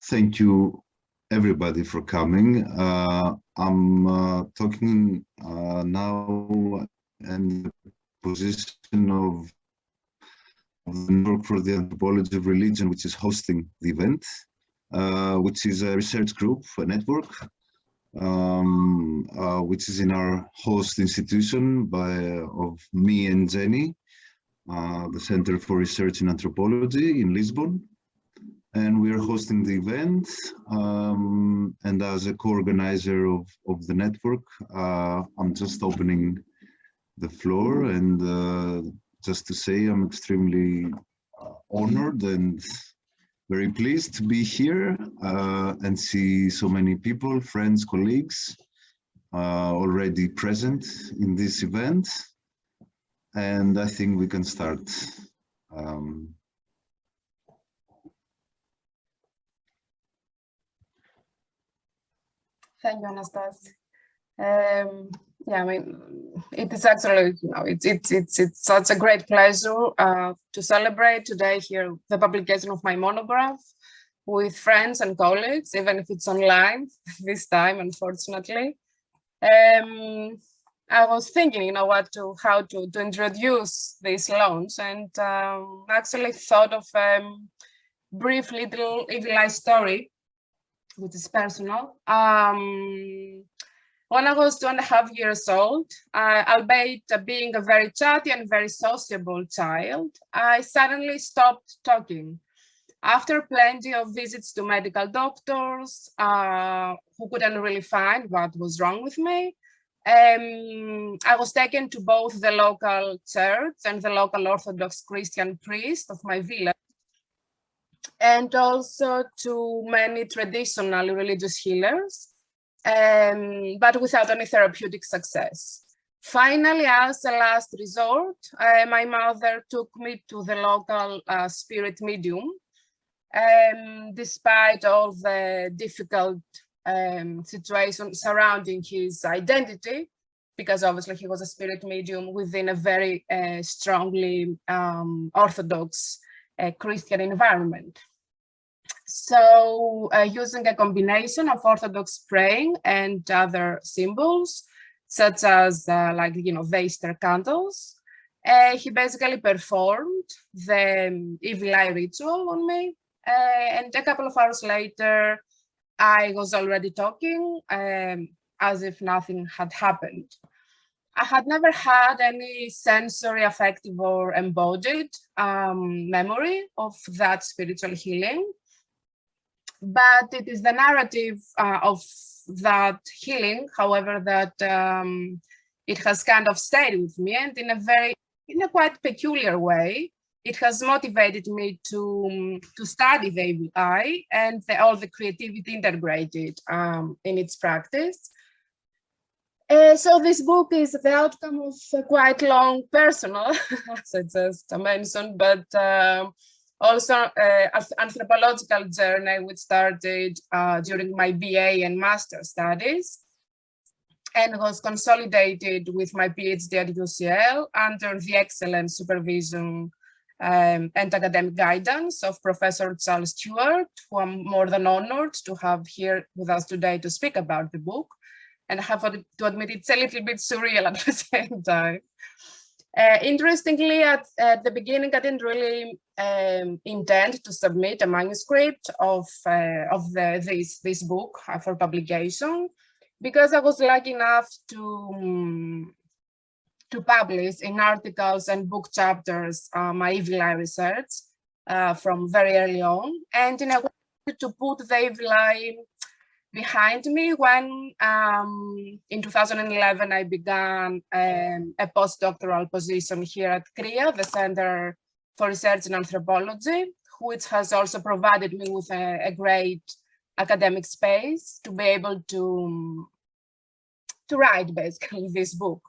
Thank you, everybody, for coming. I'm talking now in the position of the Network for the Anthropology of Religion, which is hosting the event, which is a research group, a network, which is in our host institution of me and Jenny, the Center for Research in Anthropology in Lisbon. And we are hosting the event, and as a co-organizer of the network, I'm just opening the floor, and just to say I'm extremely honored and very pleased to be here and see so many people, friends, colleagues already present in this event. And I think we can start. Thank you, Anastasia. Yeah, I mean, it is actually, it's such a great pleasure to celebrate today here the publication of my monograph with friends and colleagues, even if it's online this time, unfortunately. I was thinking, how to introduce this launch, and actually thought of brief little eagle eye story, which is personal. When I was 2.5 years old, albeit being a very chatty and very sociable child, I suddenly stopped talking. After plenty of visits to medical doctors who couldn't really find what was wrong with me, I was taken to both the local church and the local Orthodox Christian priest of my village, and also to many traditional religious healers, but without any therapeutic success. Finally, as a last resort, my mother took me to the local spirit medium, despite all the difficult situation surrounding his identity, because obviously he was a spirit medium within a very strongly Orthodox Christian environment. So using a combination of Orthodox praying and other symbols, such as the Easter candles, he basically performed the evil eye ritual on me. And a couple of hours later, I was already talking as if nothing had happened. I had never had any sensory, affective, or embodied memory of that spiritual healing. But it is the narrative of that healing, however, that it has kind of stayed with me, and in a quite peculiar way, it has motivated me to study the evil eye and all the creativity integrated in its practice. So this book is the outcome of a quite long personal, as I just mentioned, but also anthropological journey, which started during my BA and master studies, and was consolidated with my PhD at UCL under the excellent supervision and academic guidance of Professor Charles Stewart, who I'm more than honored to have here with us today to speak about the book. And I have to admit it's a little bit surreal at the same time. Interestingly, at the beginning, I didn't really intend to submit a manuscript of this book for publication, because I was lucky enough to publish in articles and book chapters my evil eye research from very early on, and in a way to put the evil eye behind me when in 2011 I began a postdoctoral position here at CRIA, the Center for Research in Anthropology, which has also provided me with a great academic space to be able to write basically this book.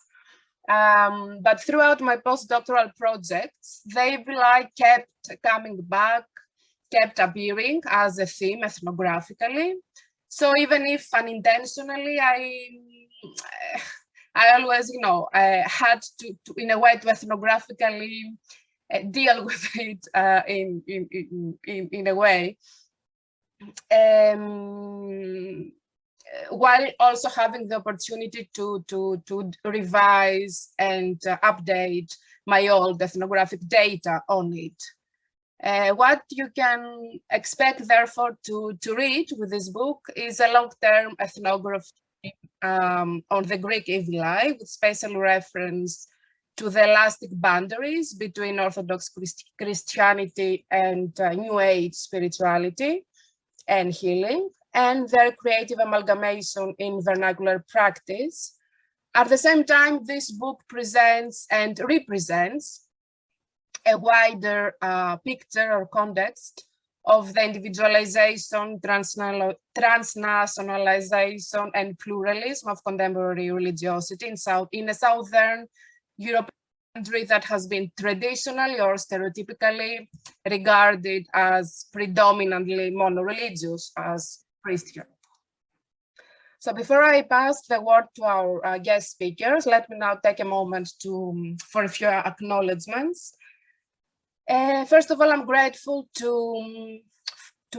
But throughout my postdoctoral projects, the evil eye kept coming back, kept appearing as a theme ethnographically. So even if unintentionally, I always, had to in a way to ethnographically deal with it in a way. while also having the opportunity to revise and update my old ethnographic data on it. What you can expect, therefore, to read with this book is a long-term ethnography on the Greek Evili, with special reference to the elastic boundaries between Orthodox Christianity and New Age spirituality and healing, and their creative amalgamation in vernacular practice. At the same time, this book presents and represents a wider picture or context of the individualization, transnationalization, and pluralism of contemporary religiosity in a Southern European country that has been traditionally or stereotypically regarded as predominantly monoreligious, as Christian. So before I pass the word to our guest speakers, let me now take a moment for a few acknowledgements. First of all, I'm grateful to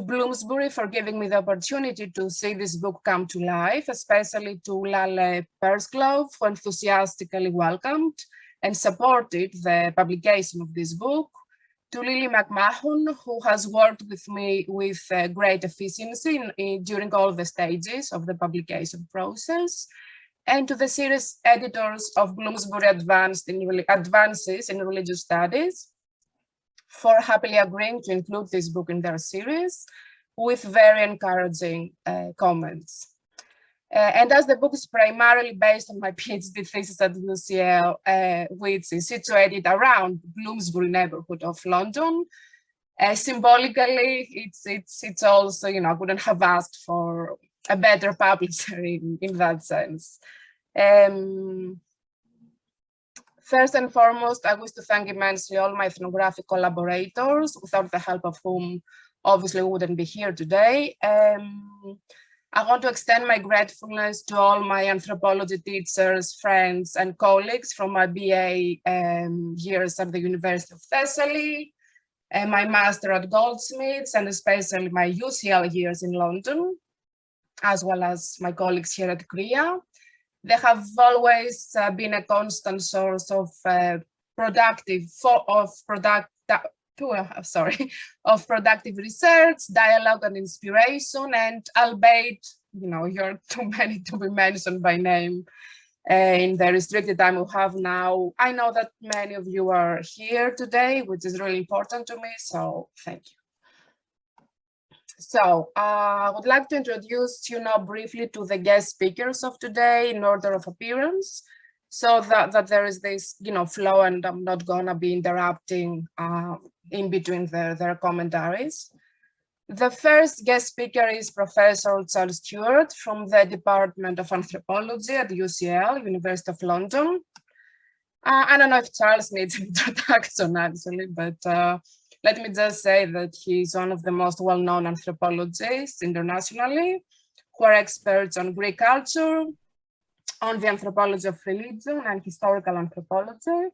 Bloomsbury for giving me the opportunity to see this book come to life, especially to Lale Persglove, who enthusiastically welcomed and supported the publication of this book, to Lily McMahon, who has worked with me with great efficiency during all the stages of the publication process, and to the series editors of Bloomsbury Advances in Religious Studies for happily agreeing to include this book in their series with very encouraging comments. And as the book is primarily based on my PhD thesis at UCL, which is situated around Bloomsbury neighborhood of London, symbolically, it's also, you know, I wouldn't have asked for a better publisher in that sense. First and foremost, I wish to thank immensely all my ethnographic collaborators, without the help of whom obviously we wouldn't be here today. I want to extend my gratefulness to all my anthropology teachers, friends, and colleagues from my BA years at the University of Thessaly, and my master at Goldsmiths, and especially my UCL years in London, as well as my colleagues here at CRIA. They have always been a constant source of productive research, dialogue, and inspiration. And albeit, you know, you're too many to be mentioned by name in the restricted time we have now, I know that many of you are here today, which is really important to me. So thank you. So I would like to introduce you now briefly to the guest speakers of today in order of appearance, so that there is this, you know, flow, and I'm not gonna be interrupting in between their commentaries. The first guest speaker is Professor Charles Stewart from the Department of Anthropology at UCL, University of London. I don't know if Charles needs an introduction actually, but let me just say that he's one of the most well-known anthropologists internationally, who are experts on Greek culture, on the anthropology of religion, and historical anthropology.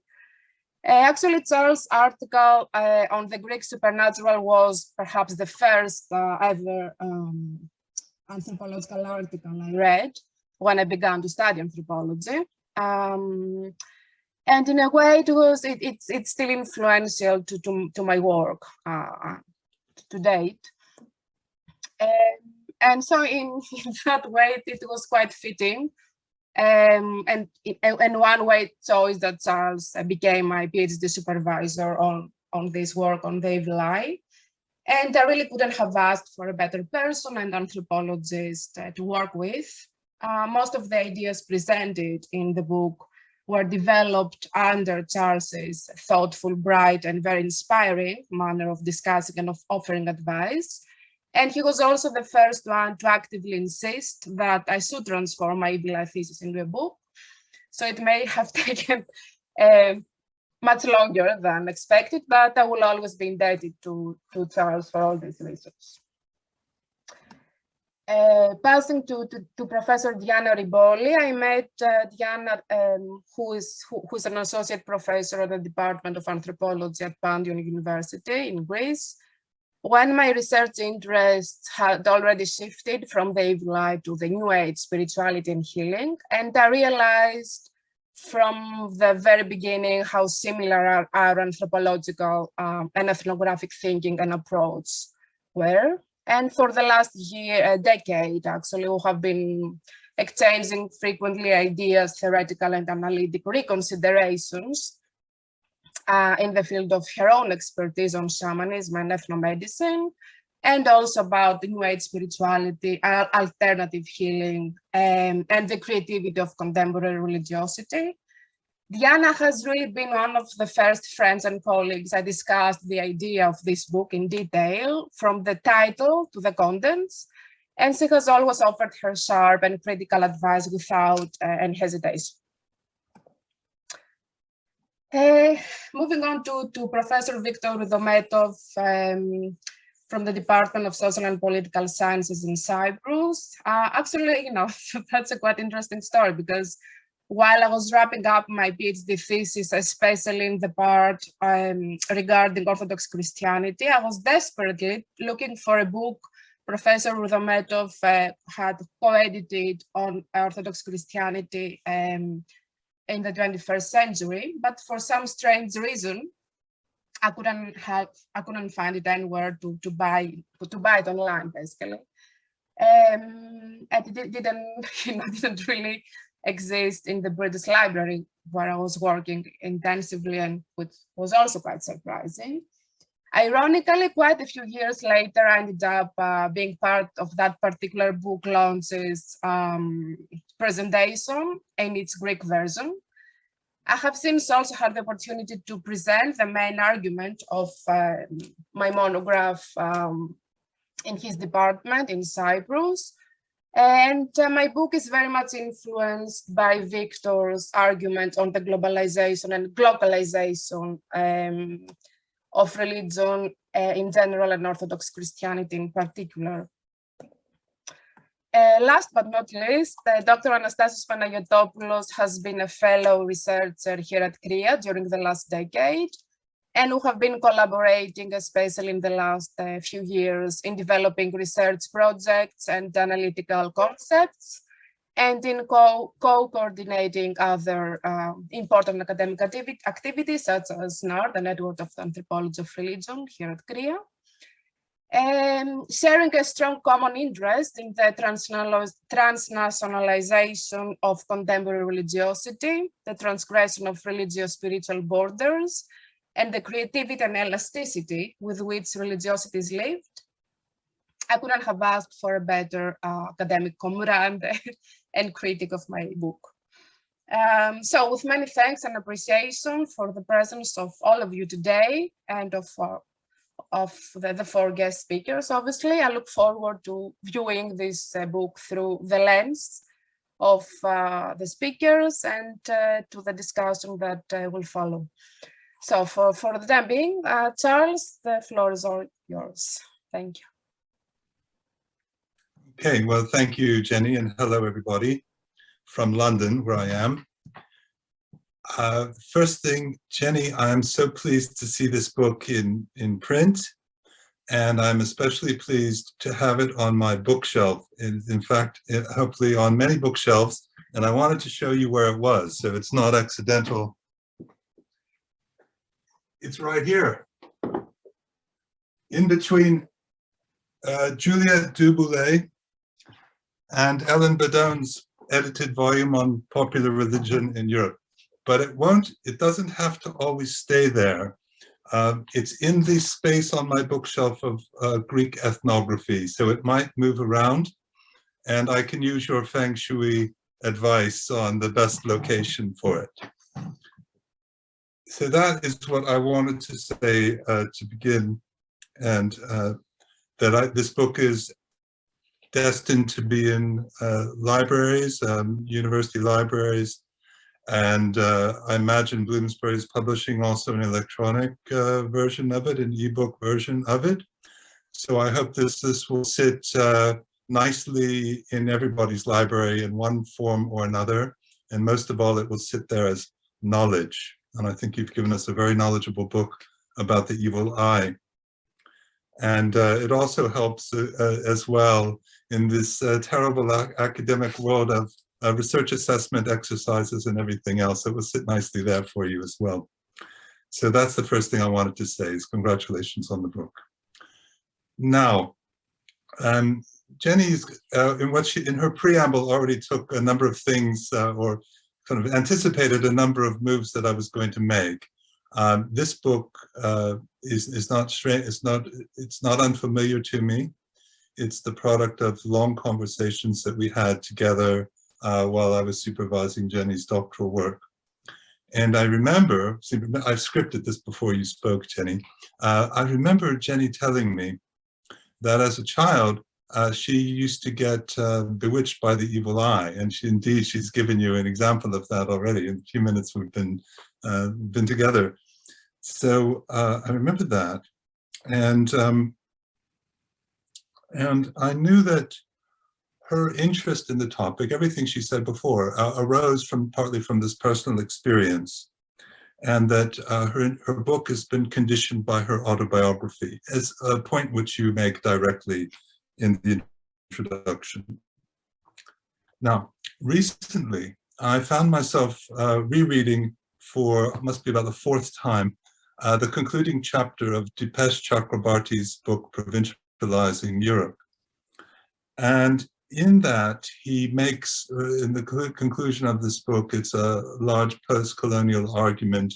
Actually, Charles' article on the Greek supernatural was perhaps the first ever anthropological article I read when I began to study anthropology. And in a way, it's still influential to my work to date. And so in that way, it was quite fitting. And one way choice that Charles became my PhD supervisor on this work on the Evili. And I really couldn't have asked for a better person and anthropologist to work with. Most of the ideas presented in the book were developed under Charles's thoughtful, bright, and very inspiring manner of discussing and of offering advice. And he was also the first one to actively insist that I should transform my Evili thesis into a book. So it may have taken much longer than expected, but I will always be indebted to Charles for all these reasons. Passing to Professor Diana Riboli, I met Diana, who is an associate professor at the Department of Anthropology at Panteion University in Greece, when my research interests had already shifted from the evil eye to the New Age spirituality and healing, and I realized from the very beginning how similar our anthropological and ethnographic thinking and approach were. And for the last decade, actually, we have been exchanging frequently ideas, theoretical and analytic reconsiderations in the field of her own expertise on shamanism and ethnomedicine, and also about the New Age spirituality, alternative healing, and the creativity of contemporary religiosity. Diana has really been one of the first friends and colleagues I discussed the idea of this book in detail, from the title to the contents, and she has always offered her sharp and critical advice without any hesitation. Moving on to Professor Victor Roudometof from the Department of Social and Political Sciences in Cyprus. Actually, that's a quite interesting story, because while I was wrapping up my PhD thesis, especially in the part regarding Orthodox Christianity, I was desperately looking for a book Professor Roudometof had co-edited on Orthodox Christianity in the 21st century, but for some strange reason, I couldn't find it anywhere to buy it online, basically. And it didn't really exist in the British Library, where I was working intensively, and which was also quite surprising. Ironically, quite a few years later, I ended up being part of that particular book launch's presentation in its Greek version. I have since also had the opportunity to present the main argument of my monograph in his department in Cyprus. And my book is very much influenced by Victor's argument on the globalization and globalization of religion in general and Orthodox Christianity in particular. Last but not least, Dr. Anastasios Panagiotopulos has been a fellow researcher here at CRIA during the last decade, and we have been collaborating, especially in the last few years, in developing research projects and analytical concepts, and in co-coordinating other important academic activities, such as NAR, the Network of the Anthropology of Religion here at CRIA. Sharing a strong common interest in the transnationalization of contemporary religiosity, the transgression of religious-spiritual borders, and the creativity and elasticity with which religiosity is lived, I couldn't have asked for a better academic comrade and critic of my book. So with many thanks and appreciation for the presence of all of you today, and of the four guest speakers, obviously, I look forward to viewing this book through the lens of the speakers and to the discussion that will follow. So for the time being, Charles, the floor is all yours. Thank you. Okay, well, thank you, Jenny, and hello, everybody from London, where I am. First thing, Jenny, I'm so pleased to see this book in print, and I'm especially pleased to have it on my bookshelf. In fact, hopefully on many bookshelves, and I wanted to show you where it was, so it's not accidental. It's right here, in between Juliette Duboulay and Ellen Badon's edited volume on popular religion in Europe. But it doesn't have to always stay there. It's in the space on my bookshelf of Greek ethnography, so it might move around, and I can use your Feng Shui advice on the best location for it. So that is what I wanted to say to begin, and that this book is destined to be in libraries, university libraries, and I imagine Bloomsbury is publishing also an electronic version of it, an ebook version of it. So I hope this will sit nicely in everybody's library in one form or another, and most of all, it will sit there as knowledge. And I think you've given us a very knowledgeable book about the evil eye. And it also helps as well in this terrible academic world of research assessment exercises and everything else. It will sit nicely there for you as well. So that's the first thing I wanted to say, is congratulations on the book. Now, Jenny's, in her preamble, already took a number of things, or kind of anticipated a number of moves that I was going to make. This book is not strange. It's not unfamiliar to me. It's the product of long conversations that we had together while I was supervising Jenny's doctoral work. And I remember, I've scripted this before you spoke, Jenny. I remember Jenny telling me that as a child, she used to get bewitched by the evil eye, and she's given you an example of that already. In a few minutes we've been together. So I remember that, and I knew that her interest in the topic, everything she said before, arose partly from this personal experience, and that her book has been conditioned by her autobiography, as a point which you make directly in the introduction. Now, recently, I found myself rereading for, must be about the fourth time, the concluding chapter of Dipesh Chakrabarty's book, Provincializing Europe. And in that, he makes, in the conclusion of this book, it's a large post-colonial argument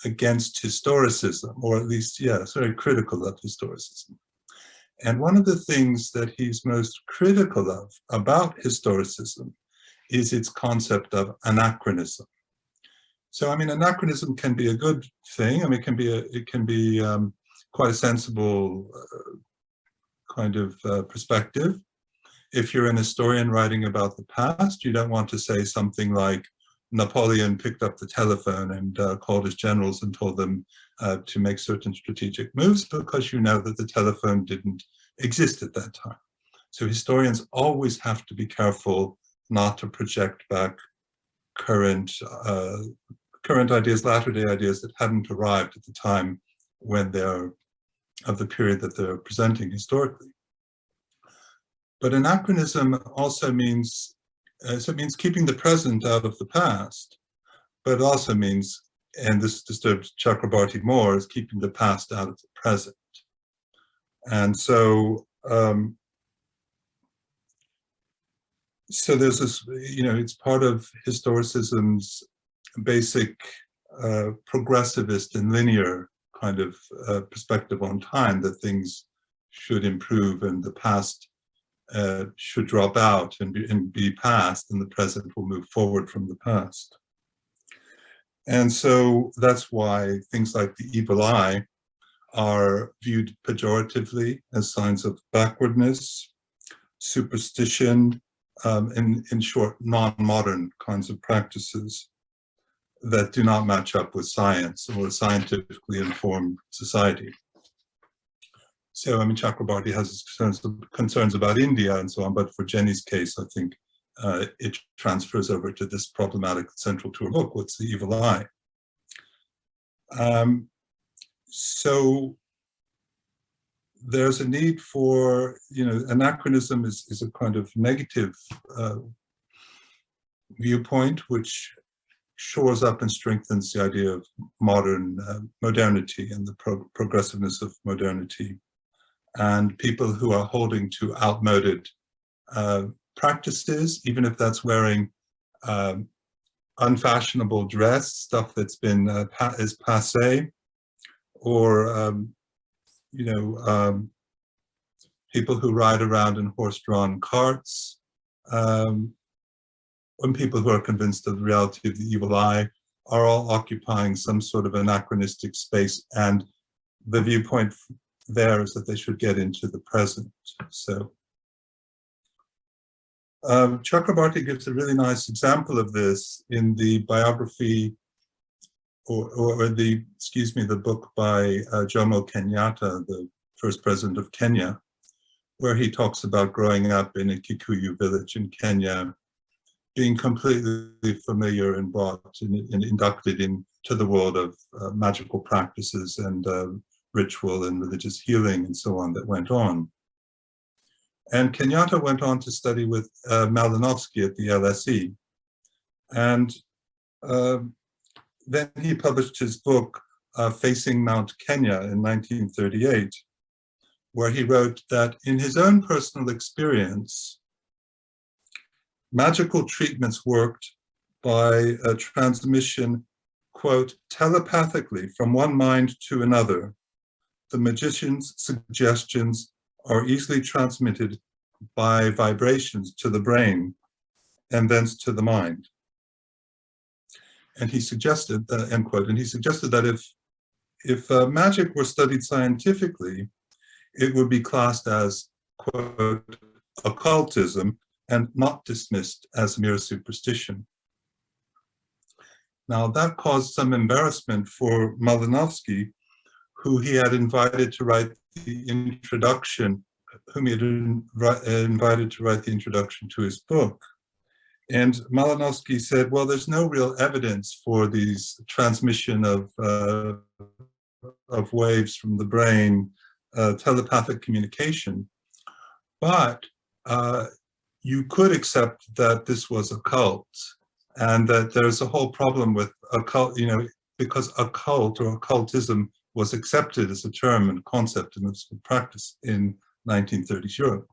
against historicism, or at least, yeah, it's very critical of historicism. And one of the things that he's most critical of about historicism is its concept of anachronism. So, I mean, anachronism can be a good thing. I mean, it can be quite a sensible kind of perspective. If you're an historian writing about the past, you don't want to say something like Napoleon picked up the telephone and called his generals and told them to make certain strategic moves, because you know that the telephone didn't exist at that time. So historians always have to be careful not to project back current ideas, latter-day ideas that hadn't arrived at the time when they're of the period that they're presenting historically. But anachronism also means, so it means keeping the present out of the past, but it also means, and this disturbs Chakrabarty more, is keeping the past out of the present. And so, so there's this, you know, it's part of historicism's basic progressivist and linear kind of perspective on time, that things should improve and the past should drop out and be past, and the present will move forward from the past. And so that's why things like the evil eye are viewed pejoratively as signs of backwardness, superstition, and in short, non-modern kinds of practices that do not match up with science or a scientifically informed society. So, I mean, Chakrabarty has concerns about India and so on, but for Jenny's case, I think it transfers over to this problematic central to her book, what's the evil eye? So there's a need for, you know, anachronism is a kind of negative viewpoint, which shores up and strengthens the idea of modernity and the progressiveness of modernity. And people who are holding to outmoded practices, even if that's wearing unfashionable dress, stuff that's been is passé, or you know, people who ride around in horse-drawn carts, and people who are convinced of the reality of the evil eye, are all occupying some sort of anachronistic space, and the viewpoint there is that they should get into the present. So Chakrabarty gives a really nice example of this in the biography, or the book by Jomo Kenyatta, the first president of Kenya, where he talks about growing up in a Kikuyu village in Kenya, being completely familiar and brought and inducted into the world of magical practices and ritual and religious healing and so on that went on. And Kenyatta went on to study with Malinowski at the LSE. And then he published his book, Facing Mount Kenya in 1938, where he wrote that in his own personal experience, magical treatments worked by a transmission, quote, telepathically from one mind to another. The magician's suggestions are easily transmitted by vibrations to the brain and thence to the mind. And he suggested, end quote, and he suggested that if magic were studied scientifically, it would be classed as, quote, occultism and not dismissed as mere superstition. Now that caused some embarrassment for Malinowski, who he had invited to write the introduction, whom he had invited to write the introduction to his book. And Malinowski said, well, there's no real evidence for these transmission of waves from the brain, telepathic communication, but you could accept that this was a cult, and that there's a whole problem with occult, because occult or occultism was accepted as a term and concept in this practice in 1930s Europe.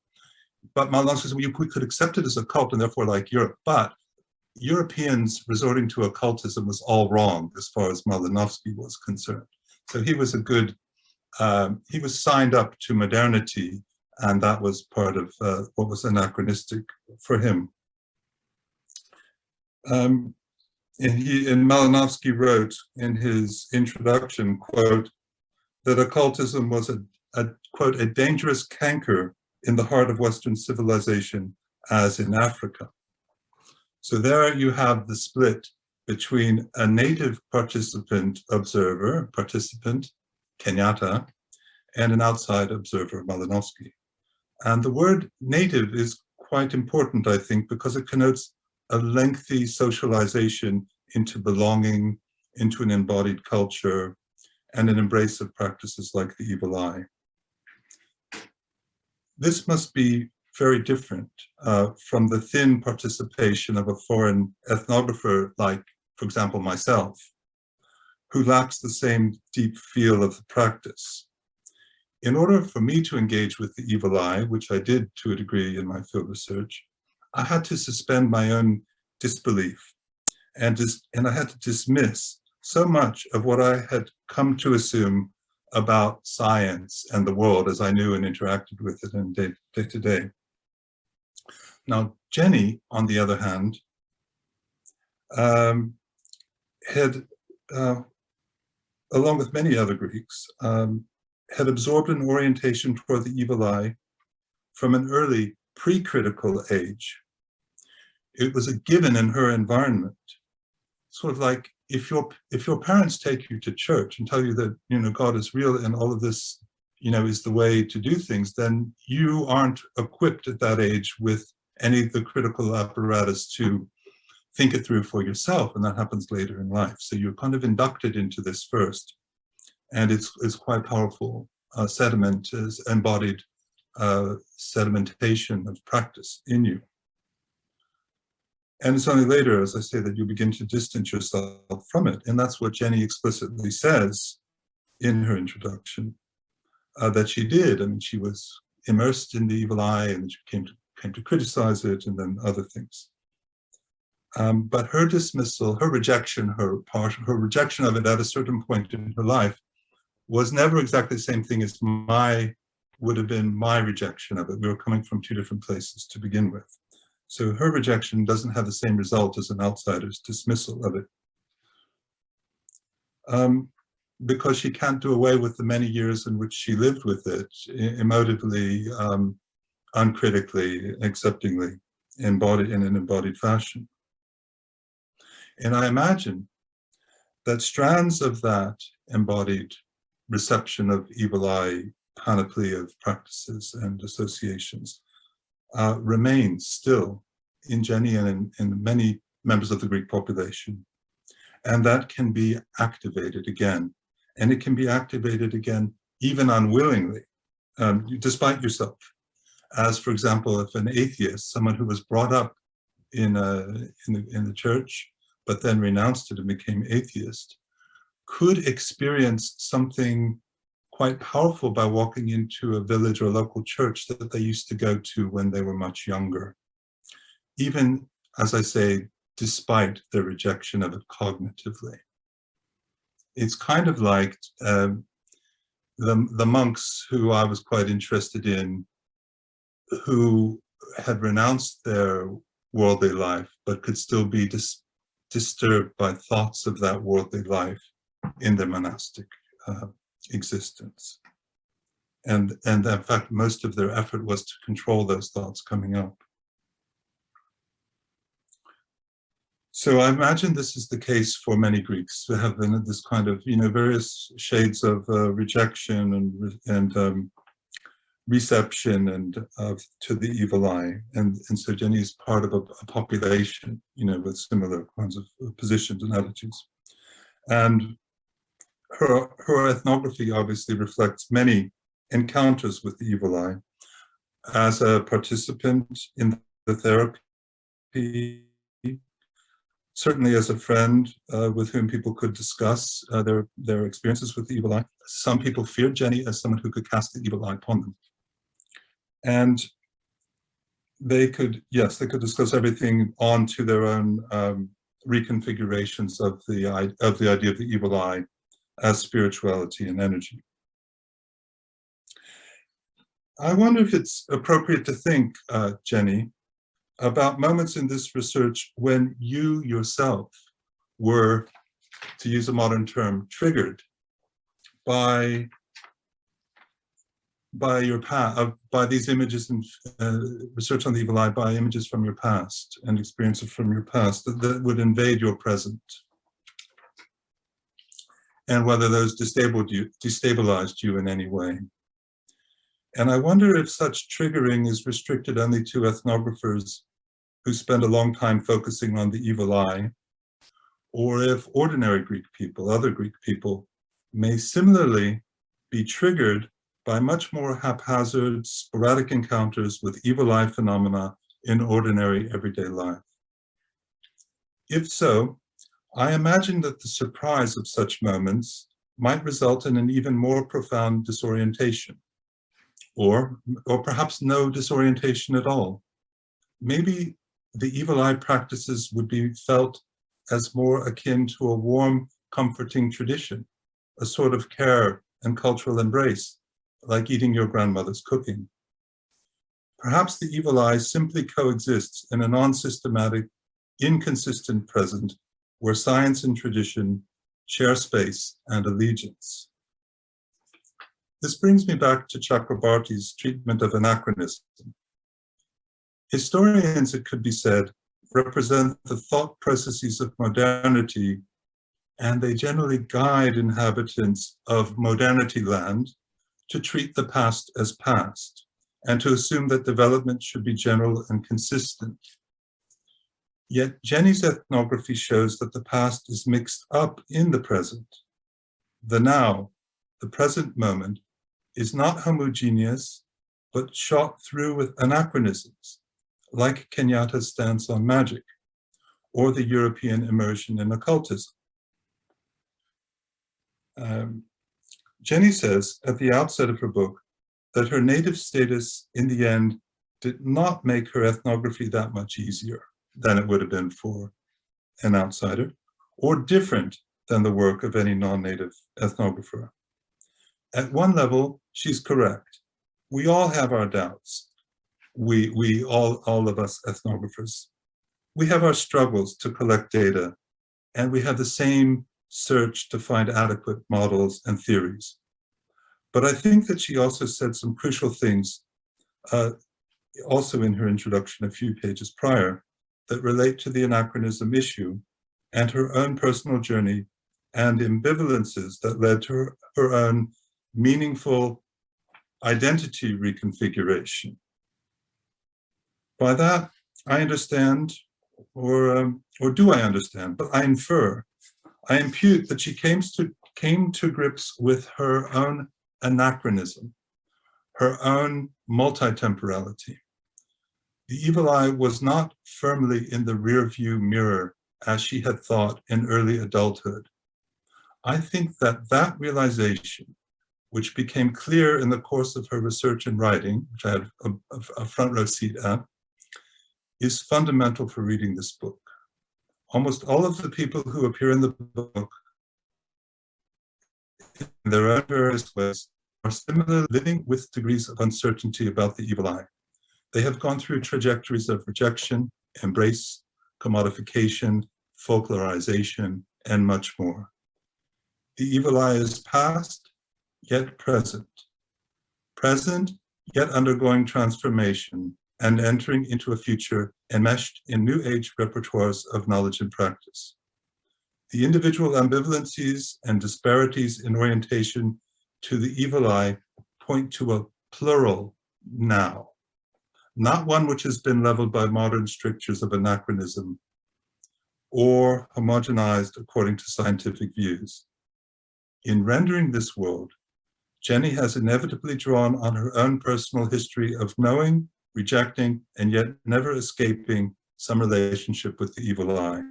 But Malinowski says, well, we could accept it as a cult and therefore like Europe, but Europeans resorting to occultism was all wrong as far as Malinowski was concerned. So he was a good, he was signed up to modernity, and that was part of what was anachronistic for him. And Malinowski wrote in his introduction, quote, that occultism was quote, a dangerous canker in the heart of Western civilization, as in Africa. So there you have the split between a native participant, Kenyatta, and an outside observer, Malinowski. And the word native is quite important, I think, because it connotes a lengthy socialization into belonging, into an embodied culture, and an embrace of practices like the evil eye. This must be very different from the thin participation of a foreign ethnographer like, for example, myself, who lacks the same deep feel of the practice. In order for me to engage with the evil eye, which I did to a degree in my field research, I had to suspend my own disbelief, and I had to dismiss so much of what I had come to assume about science and the world as I knew and interacted with it in day to day. Now, Jenny, on the other hand, had, along with many other Greeks, had absorbed an orientation toward the evil eye from an early pre-critical age. It was a given in her environment, sort of like if your parents take you to church and tell you that God is real and all of this is the way to do things, then you aren't equipped at that age with any of the critical apparatus to think it through for yourself, and that happens later in life. So you're kind of inducted into this first, and it's quite powerful. Sediment is embodied sedimentation of practice in you. And it's only later, as I say, that you begin to distance yourself from it. And that's what Jenny explicitly says in her introduction, that she did. I mean, she was immersed in the evil eye, and she came to criticize it, and then other things. But her dismissal, her rejection, her rejection of it at a certain point in her life was never exactly the same thing as would have been my rejection of it. We were coming from two different places to begin with. So her rejection doesn't have the same result as an outsider's dismissal of it. Because she can't do away with the many years in which she lived with it, emotively, uncritically, acceptingly, in an embodied fashion. And I imagine that strands of that embodied reception of evil eye panoply of practices and associations remains still in Jenny and in many members of the Greek population. And that can be activated again. And it can be activated again even unwillingly, despite yourself. As, for example, if an atheist, someone who was brought up in the church, but then renounced it and became atheist, could experience something quite powerful by walking into a village or local church that they used to go to when they were much younger. Even, as I say, despite their rejection of it cognitively. It's kind of like the monks who I was quite interested in, who had renounced their worldly life, but could still be disturbed by thoughts of that worldly life in their monastic existence. And in fact, most of their effort was to control those thoughts coming up. So I imagine this is the case for many Greeks who have been this kind of, various shades of rejection and reception and to the evil eye. And so Jenny is part of a population, with similar kinds of positions and attitudes. And her ethnography obviously reflects many encounters with the evil eye as a participant in the therapy, certainly as a friend with whom people could discuss their experiences with the evil eye. Some people feared Jenny as someone who could cast the evil eye upon them. And they could discuss everything onto their own reconfigurations of the idea of the evil eye as spirituality and energy. I wonder if it's appropriate to think, Jenny, about moments in this research when you yourself were, to use a modern term, triggered by these images and research on the evil eye, by images from your past and experiences from your past that would invade your present, and whether those destabilized you in any way. And I wonder if such triggering is restricted only to ethnographers who spend a long time focusing on the evil eye, or if ordinary Greek people, other Greek people, may similarly be triggered by much more haphazard, sporadic encounters with evil eye phenomena in ordinary everyday life. If so, I imagine that the surprise of such moments might result in an even more profound disorientation, or perhaps no disorientation at all. Maybe the evil eye practices would be felt as more akin to a warm, comforting tradition, a sort of care and cultural embrace, like eating your grandmother's cooking. Perhaps the evil eye simply coexists in a non-systematic, inconsistent present where science and tradition share space and allegiance. This brings me back to Chakrabarty's treatment of anachronism. Historians, it could be said, represent the thought processes of modernity, and they generally guide inhabitants of modernity land to treat the past as past, and to assume that development should be general and consistent. Yet Jenny's ethnography shows that the past is mixed up in the present. The now, the present moment, is not homogeneous, but shot through with anachronisms, like Kenyatta's stance on magic, or the European immersion in occultism. Jenny says at the outset of her book that her native status in the end did not make her ethnography that much easier than it would have been for an outsider, or different than the work of any non-native ethnographer. At one level, she's correct. We all have our doubts. We all of us ethnographers. We have our struggles to collect data, and we have the same search to find adequate models and theories. But I think that she also said some crucial things, also in her introduction a few pages prior, that relate to the anachronism issue and her own personal journey and ambivalences that led to her own meaningful identity reconfiguration. By that, I understand, or do I understand, but I infer, I impute that she came to grips with her own anachronism, her own multi-temporality. The evil eye was not firmly in the rear-view mirror as she had thought in early adulthood. I think that that realization, which became clear in the course of her research and writing, which I had a front row seat at, is fundamental for reading this book. Almost all of the people who appear in the book, in their own various ways, are similarly living with degrees of uncertainty about the evil eye. They have gone through trajectories of rejection, embrace, commodification, folklorization, and much more. The evil eye is past, yet present. Present, yet undergoing transformation and entering into a future enmeshed in new age repertoires of knowledge and practice. The individual ambivalencies and disparities in orientation to the evil eye point to a plural now, not one which has been leveled by modern strictures of anachronism or homogenized according to scientific views. In rendering this world, Jenny has inevitably drawn on her own personal history of knowing, rejecting, and yet never escaping some relationship with the evil eye.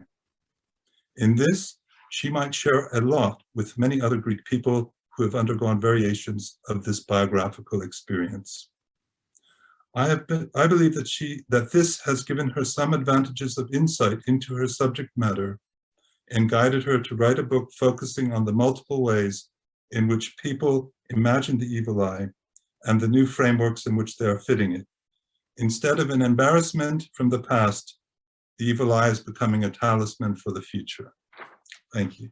In this, she might share a lot with many other Greek people who have undergone variations of this biographical experience. I believe that this has given her some advantages of insight into her subject matter and guided her to write a book focusing on the multiple ways in which people imagine the evil eye and the new frameworks in which they are fitting it. Instead of an embarrassment from the past, the evil eye is becoming a talisman for the future. Thank you.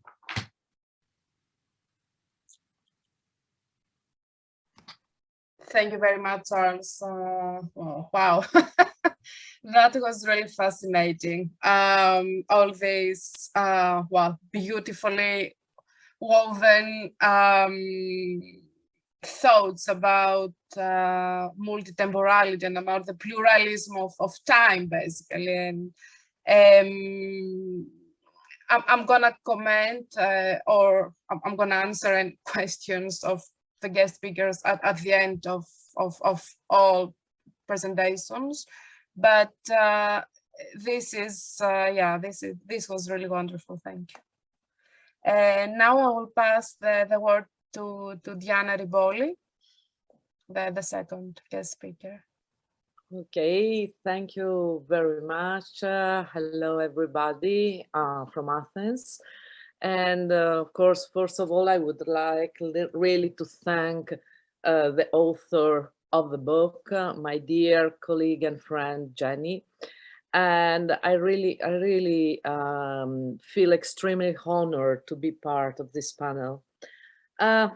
Thank you very much, Charles. Oh, wow, that was really fascinating. All these, well, beautifully woven thoughts about multitemporality and about the pluralism of time, basically. And I'm gonna comment or I'm gonna answer any questions of the guest speakers at the end of all presentations, but this was really wonderful. Thank you. And now I will pass the word to Diana Riboli, the second guest speaker. Okay, thank you very much. Hello, everybody from Athens. And of course, first of all, I would like really to thank the author of the book, my dear colleague and friend, Jenny. And I really feel extremely honored to be part of this panel. I've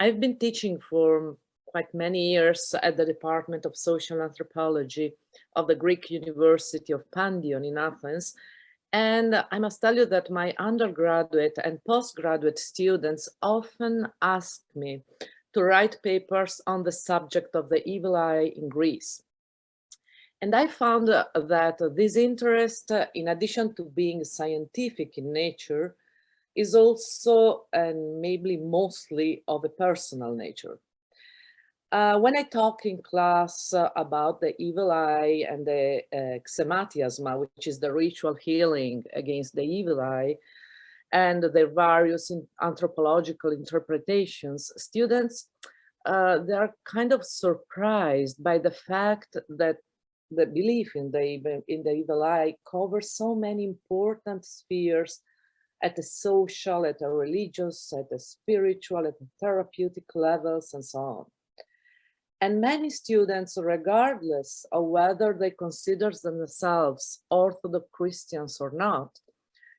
been teaching for quite many years at the Department of Social Anthropology of the Greek University of Panteion in Athens. And I must tell you that my undergraduate and postgraduate students often ask me to write papers on the subject of the evil eye in Greece. And I found that this interest, in addition to being scientific in nature, is also and maybe mostly of a personal nature. When I talk in class about the evil eye and the xematiasma, which is the ritual healing against the evil eye, and the various anthropological interpretations, students, they are kind of surprised by the fact that the belief in the evil eye covers so many important spheres at the social, at the religious, at the spiritual, at the therapeutic levels, and so on. And many students, regardless of whether they consider themselves Orthodox Christians or not,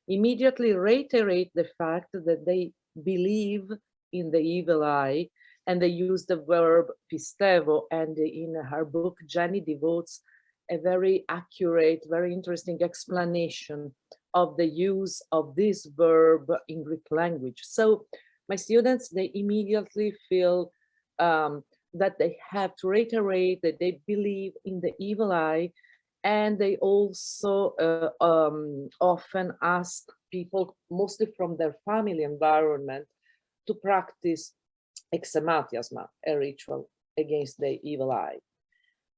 immediately reiterate the fact that they believe in the evil eye, and they use the verb pistevo, and in her book, Jenny devotes a very accurate, very interesting explanation of the use of this verb in Greek language. So my students, they immediately feel that they have to reiterate that they believe in the evil eye, and they also often ask people, mostly from their family environment, to practice exematiasma, a ritual against the evil eye.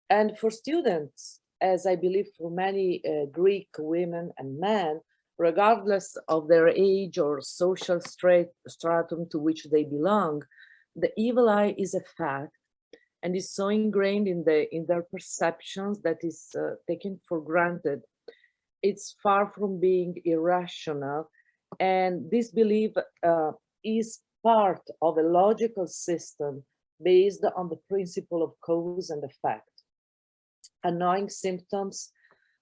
And for students, as I believe for many Greek women and men, regardless of their age or social stratum to which they belong, the evil eye is a fact and is so ingrained in their perceptions that is taken for granted. It's far from being irrational, and this belief is part of a logical system based on the principle of cause and effect. Annoying symptoms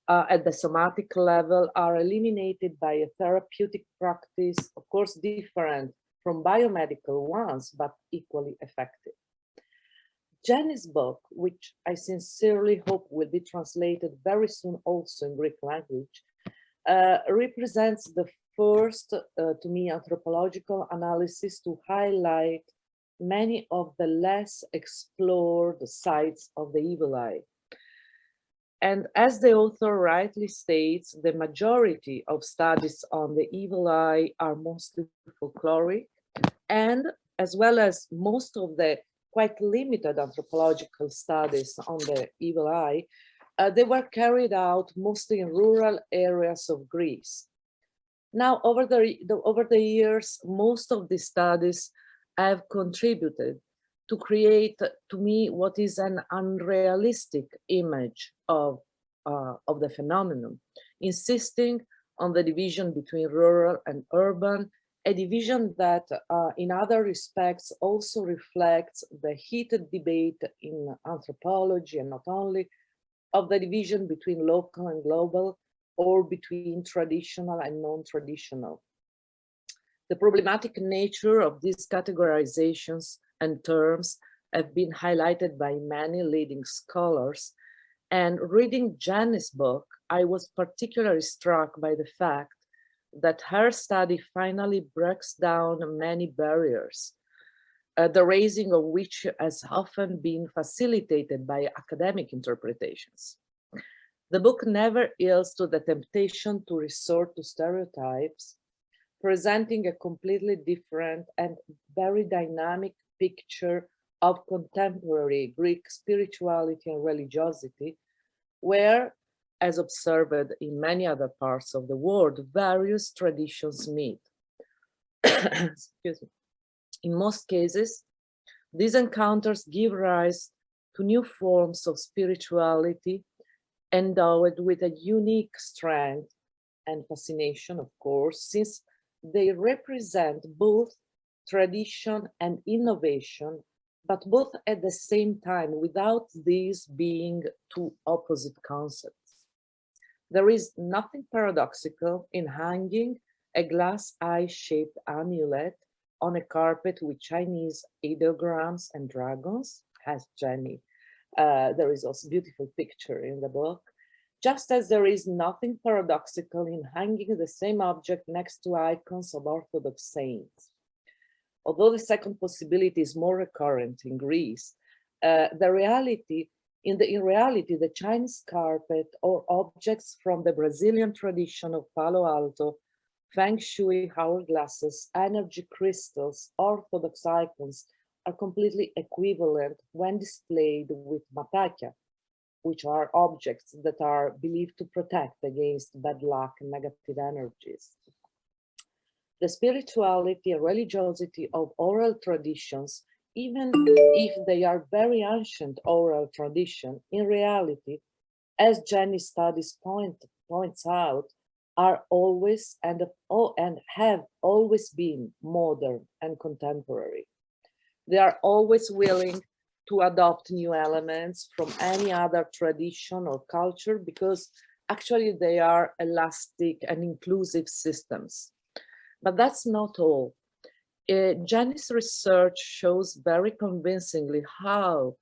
at the somatic level are eliminated by a therapeutic practice, of course different from biomedical ones, but equally effective. Jenny's book, which I sincerely hope will be translated very soon also in Greek language, represents the first, to me, anthropological analysis to highlight many of the less explored sides of the evil eye. And as the author rightly states, the majority of studies on the evil eye are mostly folkloric, and as well as most of the quite limited anthropological studies on the evil eye, they were carried out mostly in rural areas of Greece. Now, over the years, most of these studies have contributed to create, to me, what is an unrealistic image of the phenomenon, insisting on the division between rural and urban, a division that in other respects also reflects the heated debate in anthropology, and not only, of the division between local and global, or between traditional and non-traditional. The problematic nature of these categorizations and terms have been highlighted by many leading scholars, and reading Jenny's book, I was particularly struck by the fact that her study finally breaks down many barriers, the raising of which has often been facilitated by academic interpretations. The book never yields to the temptation to resort to stereotypes, presenting a completely different and very dynamic picture of contemporary Greek spirituality and religiosity, where, as observed in many other parts of the world, various traditions meet. Excuse me. In most cases, these encounters give rise to new forms of spirituality endowed with a unique strength and fascination, of course, since they represent both tradition and innovation, but both at the same time, without these being two opposite concepts. There is nothing paradoxical in hanging a glass eye-shaped amulet on a carpet with Chinese ideograms and dragons, has Jenny. There is also a beautiful picture in the book. Just as there is nothing paradoxical in hanging the same object next to icons of Orthodox saints. Although the second possibility is more recurrent in Greece, in reality, the Chinese carpet or objects from the Brazilian tradition of Palo Alto, Feng Shui hourglasses, energy crystals, Orthodox icons are completely equivalent when displayed with matacchia, which are objects that are believed to protect against bad luck and negative energies. The spirituality and religiosity of oral traditions, even if they are very ancient oral tradition, in reality, as Jenny's studies points out, are always and have always been modern and contemporary. They are always willing to adopt new elements from any other tradition or culture because actually they are elastic and inclusive systems. But that's not all. Jenny's research shows very convincingly how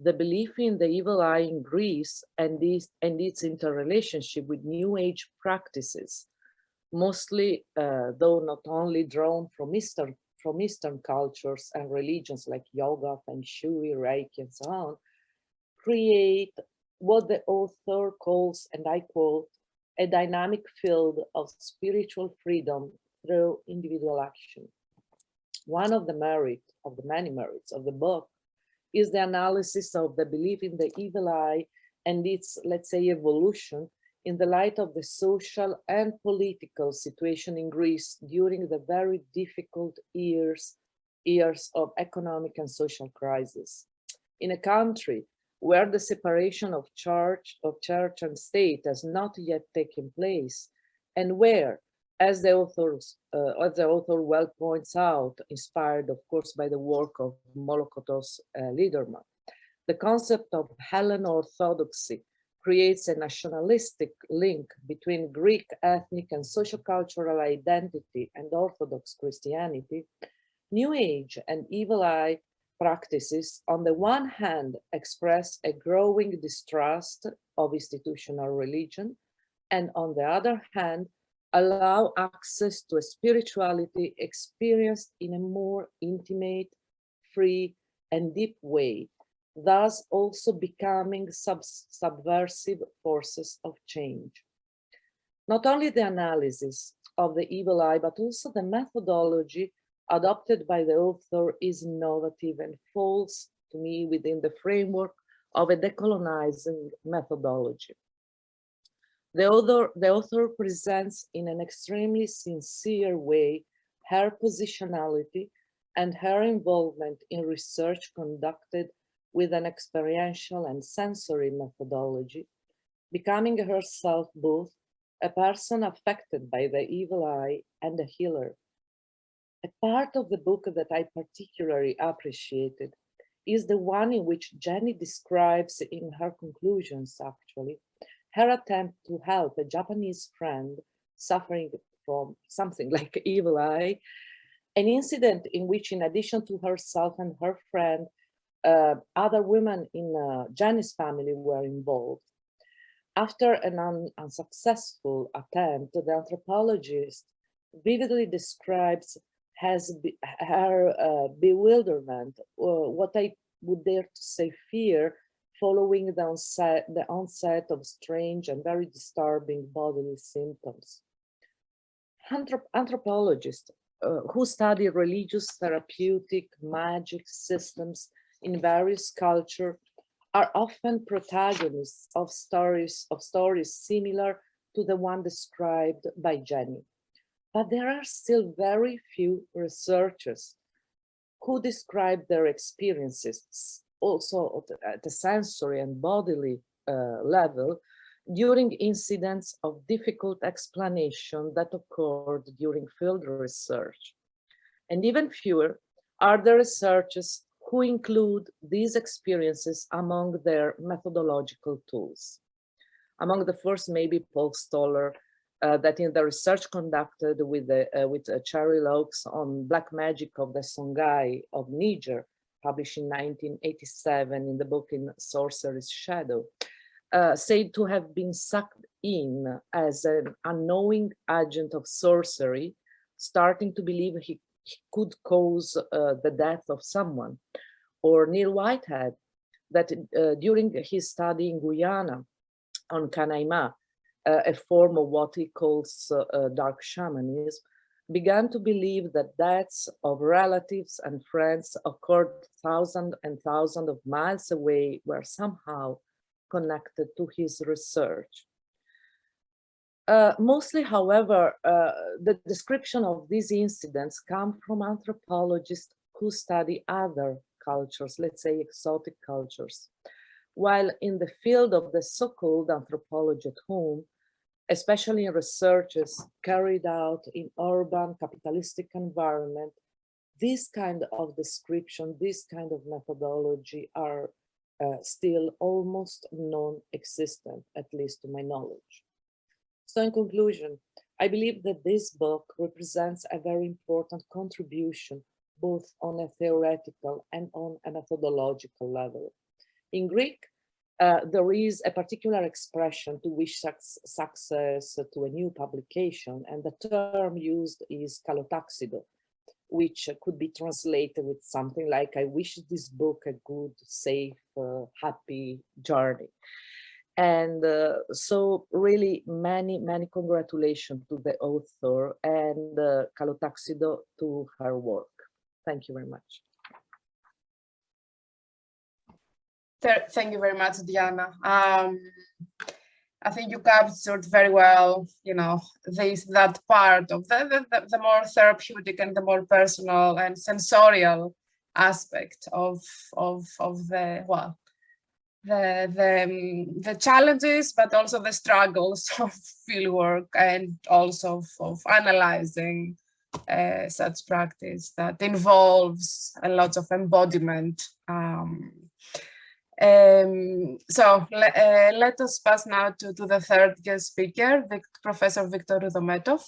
the belief in the evil eye in Greece and its interrelationship with New Age practices, mostly, though not only drawn from Eastern cultures and religions like yoga, Feng Shui, Reiki, and so on, create what the author calls, and I quote, a dynamic field of spiritual freedom through individual action. One of the many merits of the book is the analysis of the belief in the evil eye and its, let's say, evolution in the light of the social and political situation in Greece during the very difficult years of economic and social crisis. In a country where the separation of church and state has not yet taken place, and where, as the author well points out, inspired of course by the work of Molokotos Liederman, the concept of Hellen orthodoxy creates a nationalistic link between Greek ethnic and socio-cultural identity and Orthodox Christianity. New Age and evil eye practices, on the one hand, express a growing distrust of institutional religion, and on the other hand, allow access to a spirituality experienced in a more intimate, free, and deep way, thus also becoming subversive forces of change. Not only the analysis of the evil eye, but also the methodology adopted by the author is innovative and falls, to me, within the framework of a decolonizing methodology. The author presents in an extremely sincere way her positionality and her involvement in research conducted with an experiential and sensory methodology, becoming herself both a person affected by the evil eye and a healer. A part of the book that I particularly appreciated is the one in which Jenny describes in her conclusions, actually, her attempt to help a Japanese friend suffering from something like evil eye, an incident in which, in addition to herself and her friend, other women in Jenny's family were involved. After an unsuccessful attempt, the anthropologist vividly describes her bewilderment, or what I would dare to say fear, following the onset of strange and very disturbing bodily symptoms. Anthropologists who study religious, therapeutic, magic systems in various cultures are often protagonists of stories similar to the one described by Jenny. But there are still very few researchers who describe their experiences also at the sensory and bodily level during incidents of difficult explanation that occurred during field research. And even fewer are the researchers who include these experiences among their methodological tools. Among the first, maybe Paul Stoller, that in the research conducted with Cherry Laux on Black Magic of the Songhai of Niger, published in 1987 in the book In Sorcery's Shadow, said to have been sucked in as an unknowing agent of sorcery, starting to believe he could cause the death of someone. Or Neil Whitehead, that during his study in Guyana on Canaima, a form of what he calls dark shamanism, began to believe that deaths of relatives and friends occurred thousands and thousands of miles away were somehow connected to his research. Mostly, however, the description of these incidents come from anthropologists who study other cultures, let's say exotic cultures, while in the field of the so-called anthropology at home, especially in researches carried out in urban capitalistic environment, this kind of description, this kind of methodology are still almost non-existent, at least to my knowledge. So in conclusion, I believe that this book represents a very important contribution, both on a theoretical and on a methodological level. In Greek, there is a particular expression to wish success to a new publication, and the term used is kalotaxido, which could be translated with something like, I wish this book a good, safe, happy journey. And so really many congratulations to the author and kalotaxido to her work. Thank you very much. Thank you very much, Diana. I think you captured very well, you know, that part of the more therapeutic and the more personal and sensorial aspect of the, well, the challenges, but also the struggles of fieldwork, and also of analyzing such practice that involves a lot of embodiment. So let us pass now to the third guest speaker, Professor Victor Roudometof.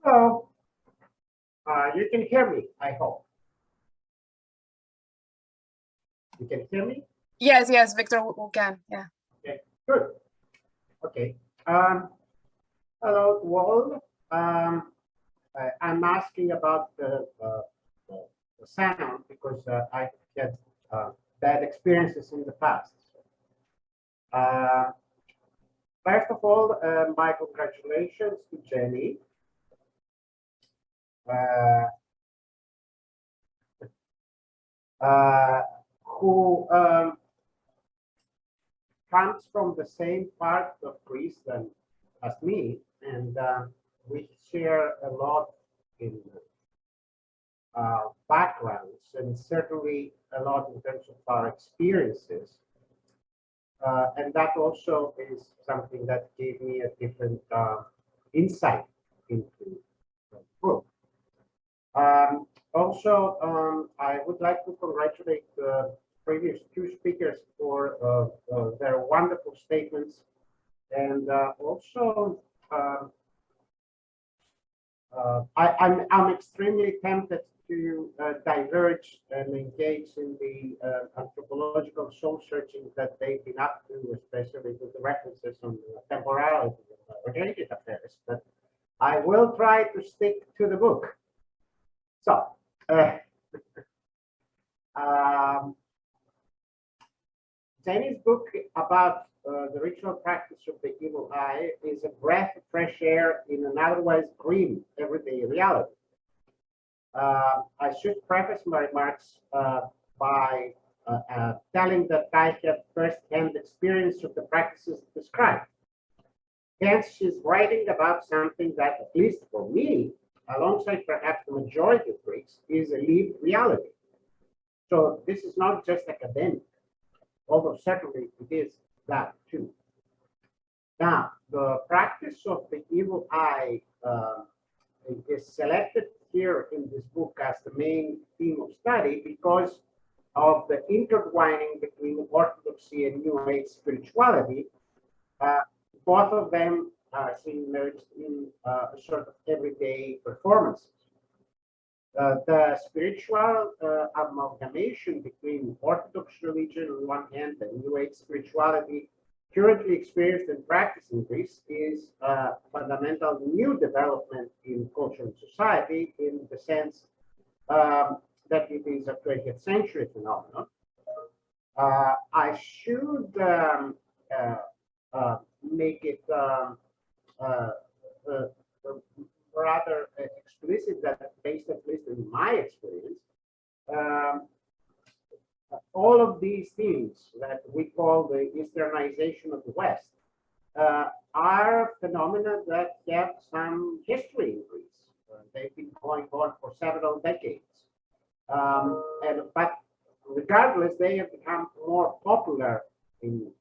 So you can hear me, I hope. You can hear me? Yes, yes, Victor, we can, yeah. Okay, good. Okay. Hello, world. I'm asking about the sound because I had bad experiences in the past. First of all, my congratulations to Jenny. Who comes from the same part of Greece as me, and we share a lot in backgrounds, and certainly a lot in terms of our experiences. And that also is something that gave me a different insight into the book. Also, I would like to congratulate the previous two speakers for their wonderful statements, and also I'm extremely tempted to diverge and engage in the anthropological soul searching that they've been up to, especially with the references on temporality and related affairs. But I will try to stick to the book. So, Jenny's book about the ritual practice of the evil eye is a breath of fresh air in an otherwise grim everyday reality. I should preface my remarks by telling that I have first-hand experience of the practices described. Hence, she's writing about something that, at least for me, alongside perhaps the majority of Greeks, is a lived reality. So this is not just academic, although certainly it is that too. Now, the practice of the evil eye is selected here in this book as the main theme of study because of the intertwining between Orthodoxy and New Age spirituality. Both of them are seen merged in a sort of everyday performances. The spiritual amalgamation between Orthodox religion on one hand and New Age spirituality currently experienced and practiced in Greece is a fundamental new development in culture and society, in the sense that it is a 20th century phenomenon. I should make it rather explicit that, based at least in my experience, all of these things that we call the Easternization of the West are phenomena that have some history in Greece. They've been going on for several decades. But regardless, they have become more popular in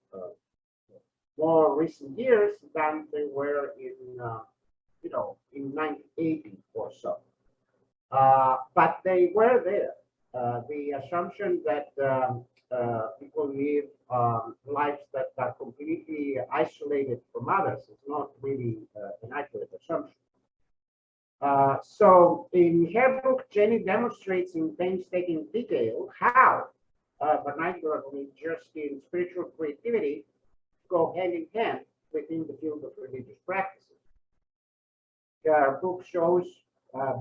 more recent years than they were in in 1980 or so. But they were there. The assumption that people live lives that are completely isolated from others is not really an accurate assumption. So in her book, Jenny demonstrates in painstaking detail how vernacular religiosity and spiritual creativity go hand in hand within the field of religious practices. Her book shows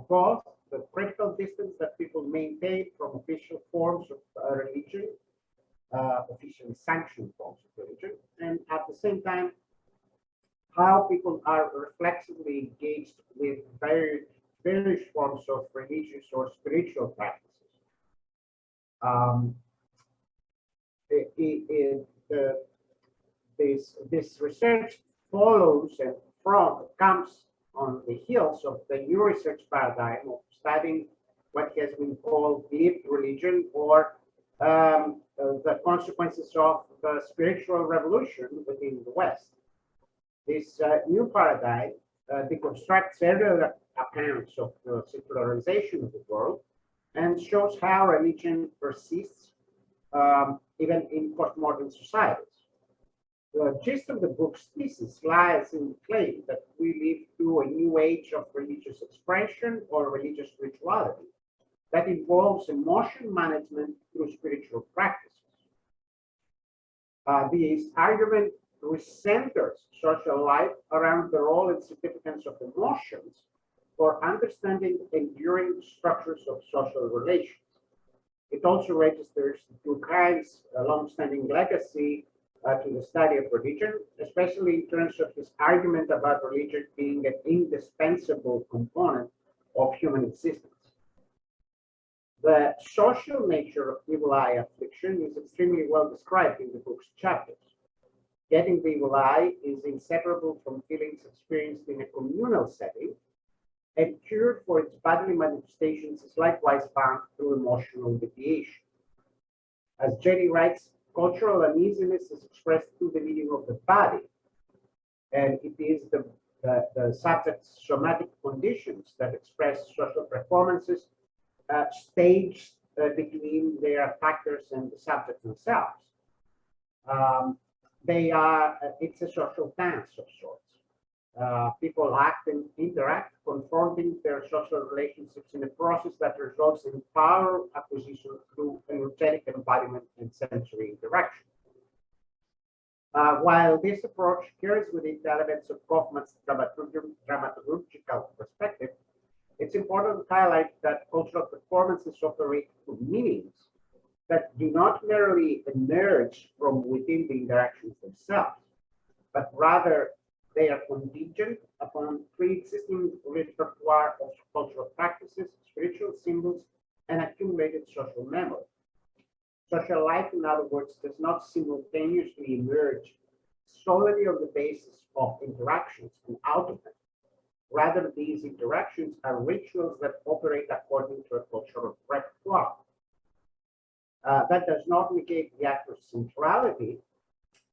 both the critical distance that people maintain from official forms of religion, officially sanctioned forms of religion, and at the same time, how people are reflexively engaged with various forms of religious or spiritual practices. This research follows and comes on the heels of the new research paradigm of studying what has been called lived religion, or the consequences of the spiritual revolution within the West. This new paradigm deconstructs earlier accounts of the secularization of the world and shows how religion persists even in postmodern societies. The gist of the book's thesis lies in the claim that we live through a new age of religious expression or religious spirituality that involves emotion management through spiritual practices. This argument recenters social life around the role and significance of emotions for understanding enduring structures of social relations. It also registers Durkheim's long-standing legacy to the study of religion, especially in terms of his argument about religion being an indispensable component of human existence. The social nature of evil eye affliction is extremely well described in the book's chapters. Getting the evil eye is inseparable from feelings experienced in a communal setting, and cure for its bodily manifestations is likewise found through emotional mediation. As Jenny writes, cultural uneasiness is expressed through the medium of the body, and it is the subject's somatic conditions that express social performances staged between their factors and the subject themselves. It's a social dance of sorts. People act and interact, confronting their social relationships in a process that results in power acquisition through energetic embodiment and sensory interaction. While this approach carries with it elements of Kaufman's dramaturgical perspective, it's important to highlight that cultural performances operate through meanings that do not merely emerge from within the interactions themselves, but rather they are contingent upon pre-existing repertoire of cultural practices, spiritual symbols, and accumulated social memory. Social life, in other words, does not simultaneously emerge solely on the basis of interactions and out of them. Rather, these interactions are rituals that operate according to a cultural repertoire. That does not negate the actor's centrality,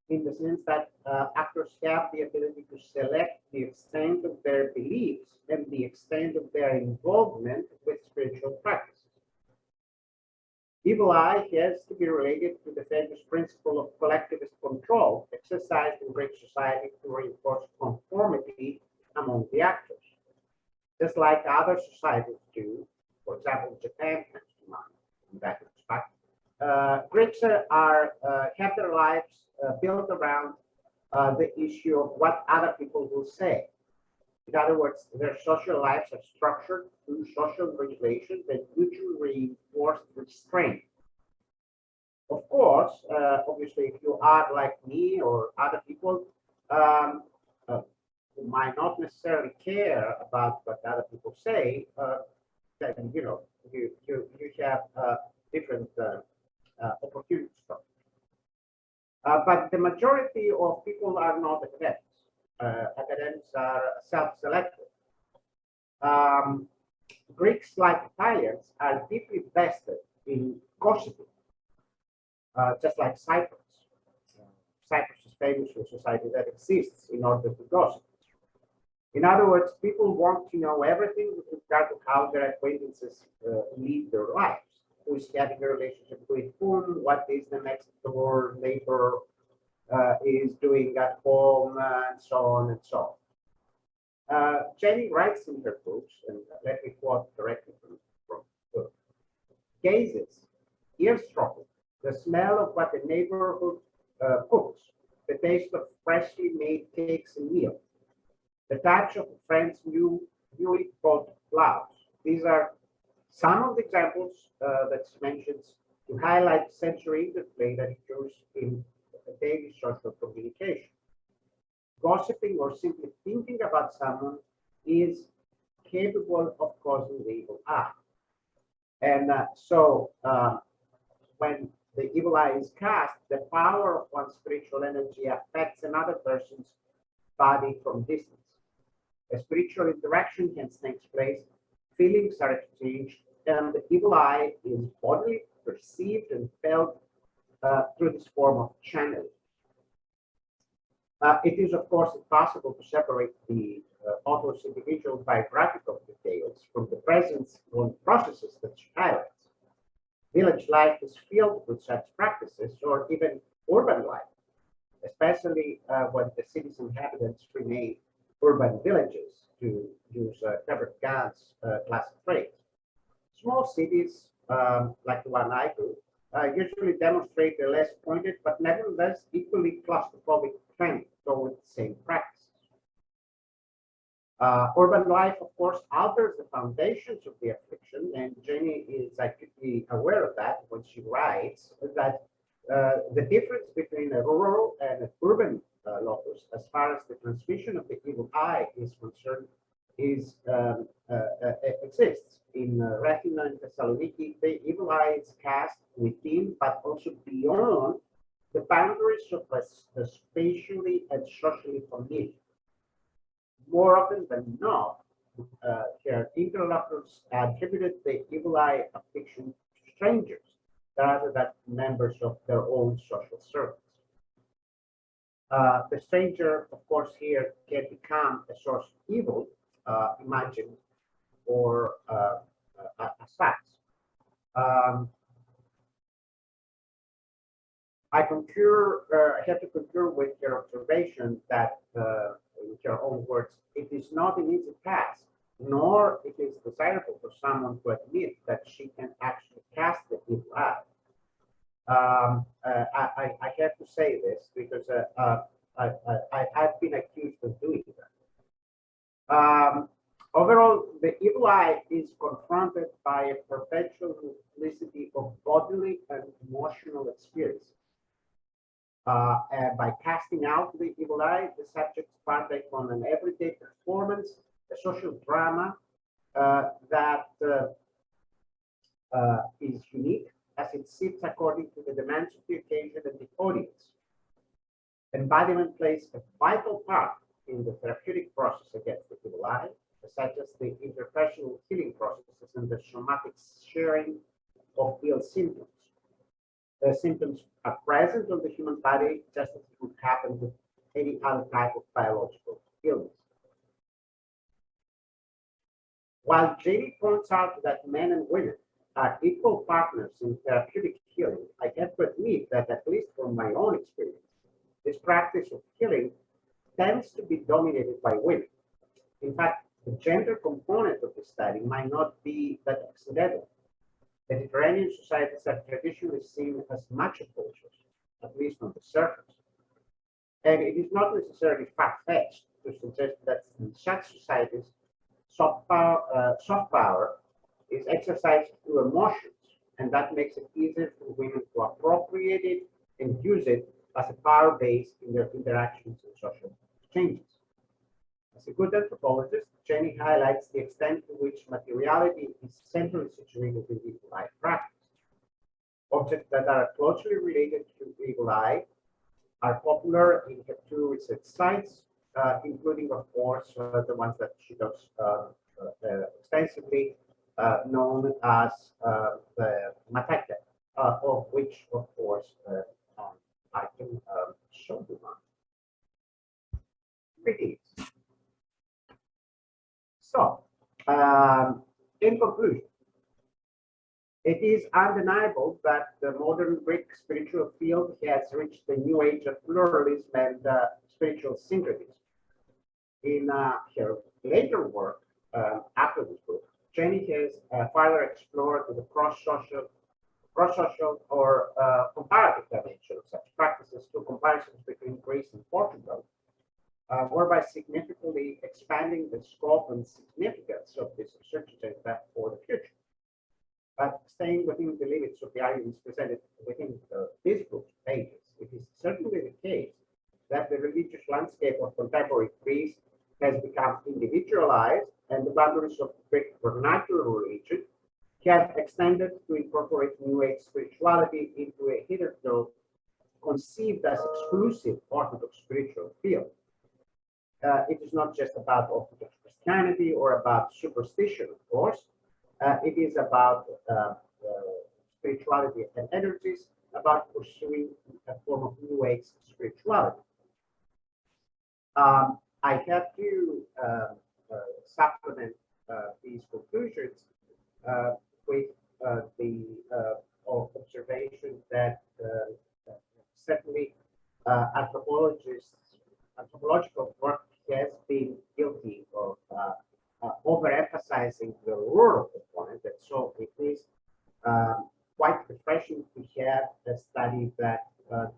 in the sense that actors have the ability to select the extent of their beliefs and the extent of their involvement with spiritual practices. Evil eye has to be related to the famous principle of collectivist control exercised in Greek society to reinforce conformity among the actors. Just like other societies do, for example, Japan comes to mind in that respect. Greeks have their lives built around the issue of what other people will say. In other words, their social lives are structured through social regulations that mutually reinforce restraint. Of course, obviously, if you are like me or other people who might not necessarily care about what other people say, then you have different opportunities. But the majority of people are not academics. Academics are self-selected. Greeks, like Italians, are deeply vested in gossiping, just like Cyprus. Cyprus is famous for a society that exists in order to gossip. In other words, people want to know everything with regard to how their acquaintances lead their lives. Who is having a relationship with whom, what is the next door neighbor is doing at home, and so on and so on. Jenny writes in her books, and let me quote directly from the book: gazes, eavesdropping, the smell of what the neighborhood cooks, the taste of freshly made cakes and meal, the touch of a friend's newly bought blouse. These are some of the examples that she mentions to highlight sensory interplay that occurs in daily social communication. gossiping or simply thinking about someone is capable of causing the evil eye. And when the evil eye is cast, the power of one's spiritual energy affects another person's body from distance. A spiritual interaction hence takes place, feelings are exchanged, and the evil eye is bodily perceived and felt through this form of channeling. It is, of course, impossible to separate the author's individual biographical details from the presence on processes that she highlights. Village life is filled with such practices, or even urban life, especially when the city's inhabitants remain urban villages, to use Herbert Gann's class of phrase. Small cities, like the one I do, usually demonstrate a less pointed but nevertheless equally claustrophobic trend toward the same practices. Urban life, of course, alters the foundations of the affliction, and Jenny is acutely aware of that when she writes that the difference between a rural and an urban locus, as far as the transmission of the evil eye is concerned, exists. In Rethina and Thessaloniki, the evil eye is cast within, but also beyond the boundaries of the spatially and socially familiar. More often than not, her interlocutors attributed the evil eye affliction to strangers rather than members of their own social circles. The stranger, of course, here can become a source of evil, imagined or as facts. I have to concur with your observation that, in your own words, it is not an easy task, nor it is desirable for someone to admit that she can actually cast the evil eye. I have to say this because I've been accused of doing that. Overall, the evil eye is confronted by a perpetual multiplicity of bodily and emotional experiences. And by casting out the evil eye, the subjects partake on an everyday performance, a social drama that is unique as it sits according to the demands of the occasion and the audience. Embodiment plays a vital part in the therapeutic process against the evil eye, such as the interpersonal healing processes and the somatic sharing of ill symptoms. The symptoms are present on the human body just as it would happen with any other type of biological illness. While Jamie points out that men and women are equal partners in therapeutic healing, I have to admit that, at least from my own experience, this practice of healing tends to be dominated by women. In fact, the gender component of the study might not be that accidental. Mediterranean societies are traditionally seen as macho cultures, at least on the surface. And it is not necessarily far-fetched to suggest that in such societies, soft power is exercised through emotions, and that makes it easier for women to appropriate it and use it as a power base in their interactions and social exchanges. As a good anthropologist, Jenny highlights the extent to which materiality is centrally situated in the evil eye practice. Objects that are closely related to the evil eye are popular in her two research sites, including, of course, the ones that she does extensively, known as the Matete, of which, of course, I can show you one. Here it is. So, in conclusion, it is undeniable that the modern Greek spiritual field has reached the new age of pluralism and spiritual syncretism. In her later work, after this book, Jenny has further explored the cross-social or comparative dimension of such practices through comparisons between Greece and Portugal, whereby significantly expanding the scope and significance of this research agenda for the future. But staying within the limits of the arguments presented within this book's pages, it is certainly the case that the religious landscape of contemporary Greece has become individualized, and the boundaries of Greek vernacular religion have extended to incorporate New Age spirituality into a hitherto conceived as exclusive Orthodox spiritual field. It is not just about Orthodox Christianity or about superstition, of course. It is about spirituality and energies, about pursuing a form of New Age spirituality. I have to supplement these conclusions with the observation that certainly anthropological work has been guilty of overemphasizing the rural component, and so it is quite refreshing to have a study that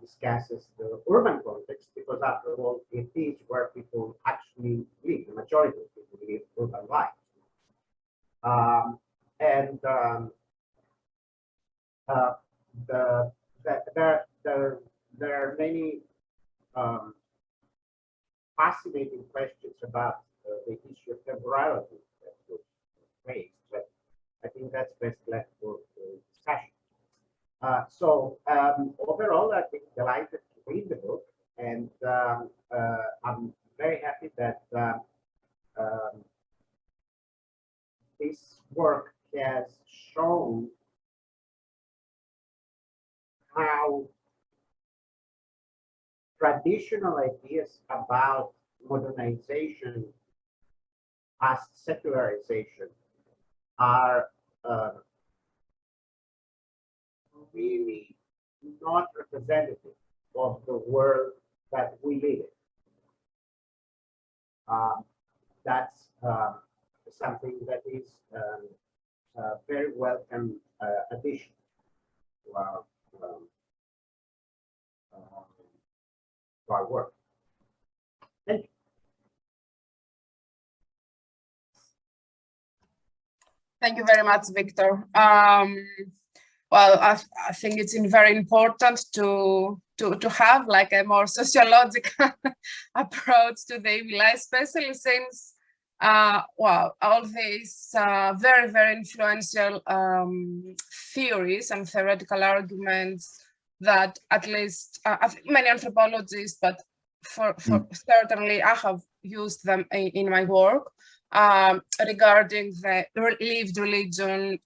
discusses the urban context, because after all, it is where people actually live. The majority of people live urban life. There are many fascinating questions about the issue of temporality that was raised, but I think that's best left for discussion. So overall, I've been delighted to read the book, and I'm very happy that this work has shown how traditional ideas about modernization as secularization are really not representative of the world that we live in. That's something that is a very welcome addition to our work. Thank you. Thank you very much, Victor. Well, I think it's very important to have like a more sociological approach to the evil eye, especially since well, all these very, very influential theories and theoretical arguments that at least I think many anthropologists, but for certainly I have used them in my work regarding the lived religion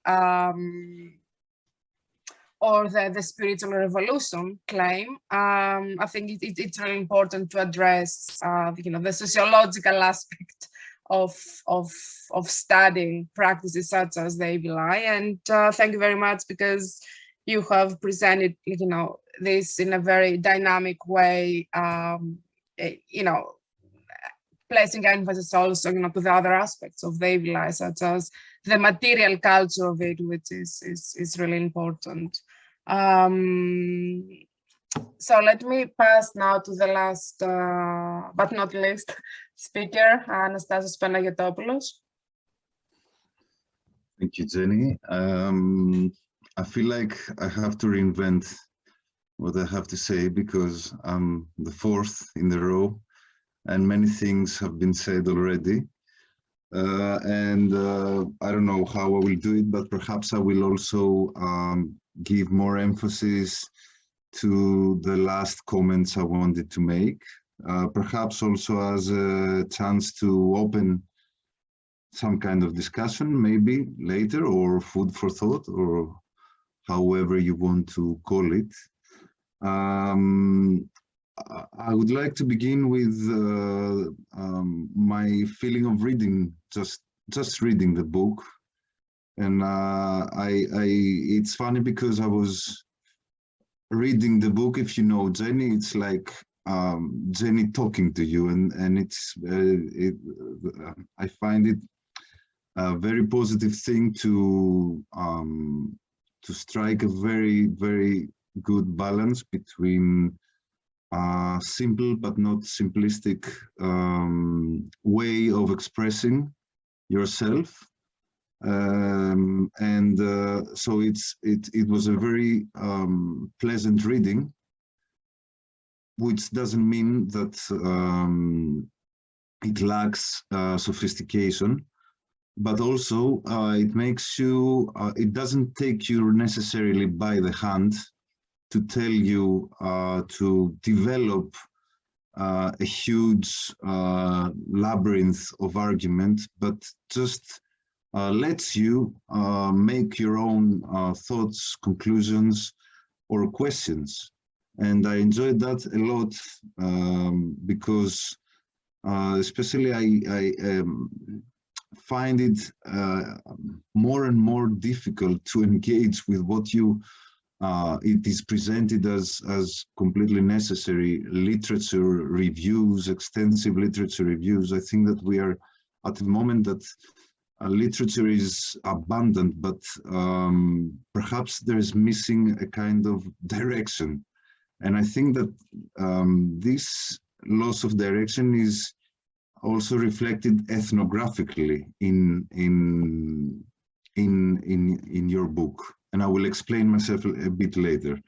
or the spiritual revolution claim. I think it's really important to address the sociological aspect of studying practices such as the evil eye. And thank you very much, because you have presented this in a very dynamic way, placing emphasis also to the other aspects of the evil eye, such as the material culture of it, which is really important. So let me pass now to the last but not least speaker, Anastasios Panagotopoulos. Thank you, Jenny. I feel like I have to reinvent what I have to say, because I'm the fourth in the row and many things have been said already. I don't know how I will do it, but perhaps I will also give more emphasis to the last comments I wanted to make, perhaps also as a chance to open some kind of discussion, maybe later, or food for thought, or however you want to call it. I would like to begin with my feeling of reading, just reading the book. And it's funny because I was reading the book. If you know Jenny, it's like Jenny talking to you, and it's I find it a very positive thing to strike a very, very good balance between simple but not simplistic way of expressing yourself. So it was a very pleasant reading. which doesn't mean that it lacks sophistication, but also it makes you, it doesn't take you necessarily by the hand to tell you to develop a huge labyrinth of argument, but just lets you make your own thoughts, conclusions, or questions. And I enjoyed that a lot because especially I find it more and more difficult to engage with what you it is presented as completely necessary literature reviews, extensive literature reviews. I think that we are at the moment that literature is abundant, but perhaps there is missing a kind of direction. And I think that this loss of direction is also reflected ethnographically in your book. And I will explain myself a bit later.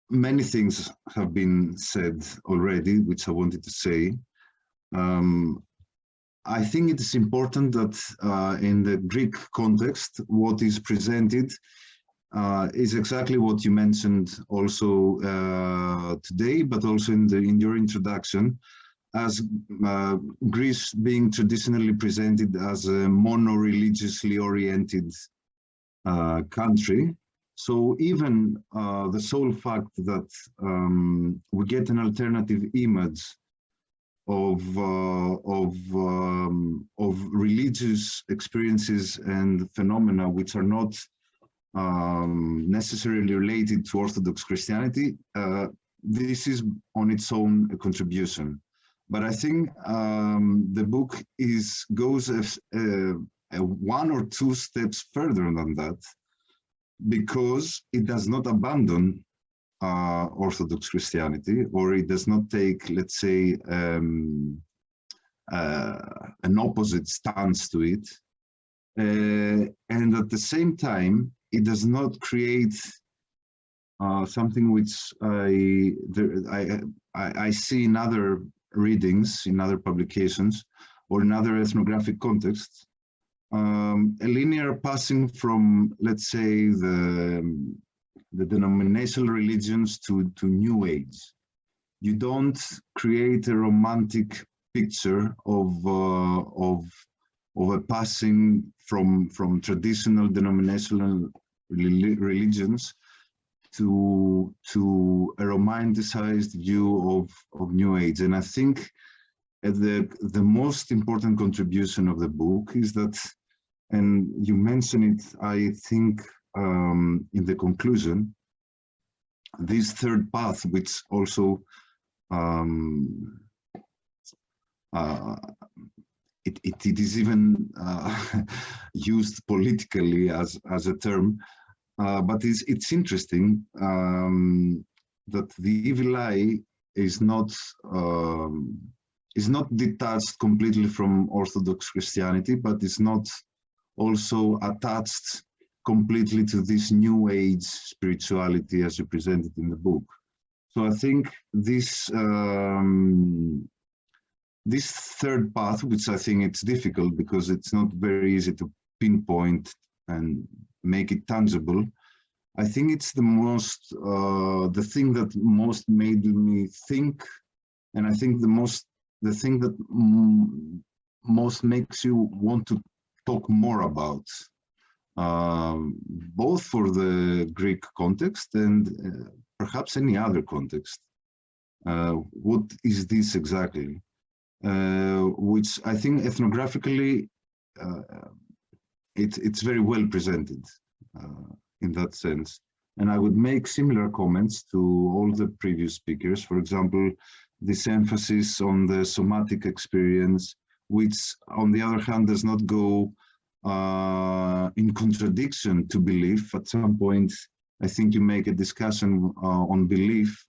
Many things have been said already, which I wanted to say. I think it is important that in the Greek context, what is presented is exactly what you mentioned also today, but also in your introduction, as Greece being traditionally presented as a mono-religiously oriented country. So even the sole fact that we get an alternative image of religious experiences and phenomena which are not necessarily related to Orthodox Christianity, this is on its own a contribution. But I think the book goes one or two steps further than that, because it does not abandon Orthodox Christianity, or it does not take, let's say, an opposite stance to it. And at the same time, it does not create something which I see in other readings, in other publications, or in other ethnographic contexts, a linear passing from, let's say, the denominational religions to New Age. You don't create a romantic picture of a passing from traditional denominational religions to a romanticized view of New Age. And I think the most important contribution of the book is that, and you mention it, I think, in the conclusion, this third path, which also it is even used politically as a term, but it's interesting that the evil eye is not detached completely from Orthodox Christianity, but is not also attached completely to this New Age spirituality as you presented in the book. So I think this this third path, which I think it's difficult because it's not very easy to pinpoint and make it tangible, I think it's the most the thing that most made me think, and I think the thing that most makes you want to talk more about, both for the Greek context and perhaps any other context. What is this exactly? Which I think ethnographically it's very well presented in that sense. And I would make similar comments to all the previous speakers. For example, this emphasis on the somatic experience, which on the other hand does not go in contradiction to belief. At some point, I think you make a discussion on belief,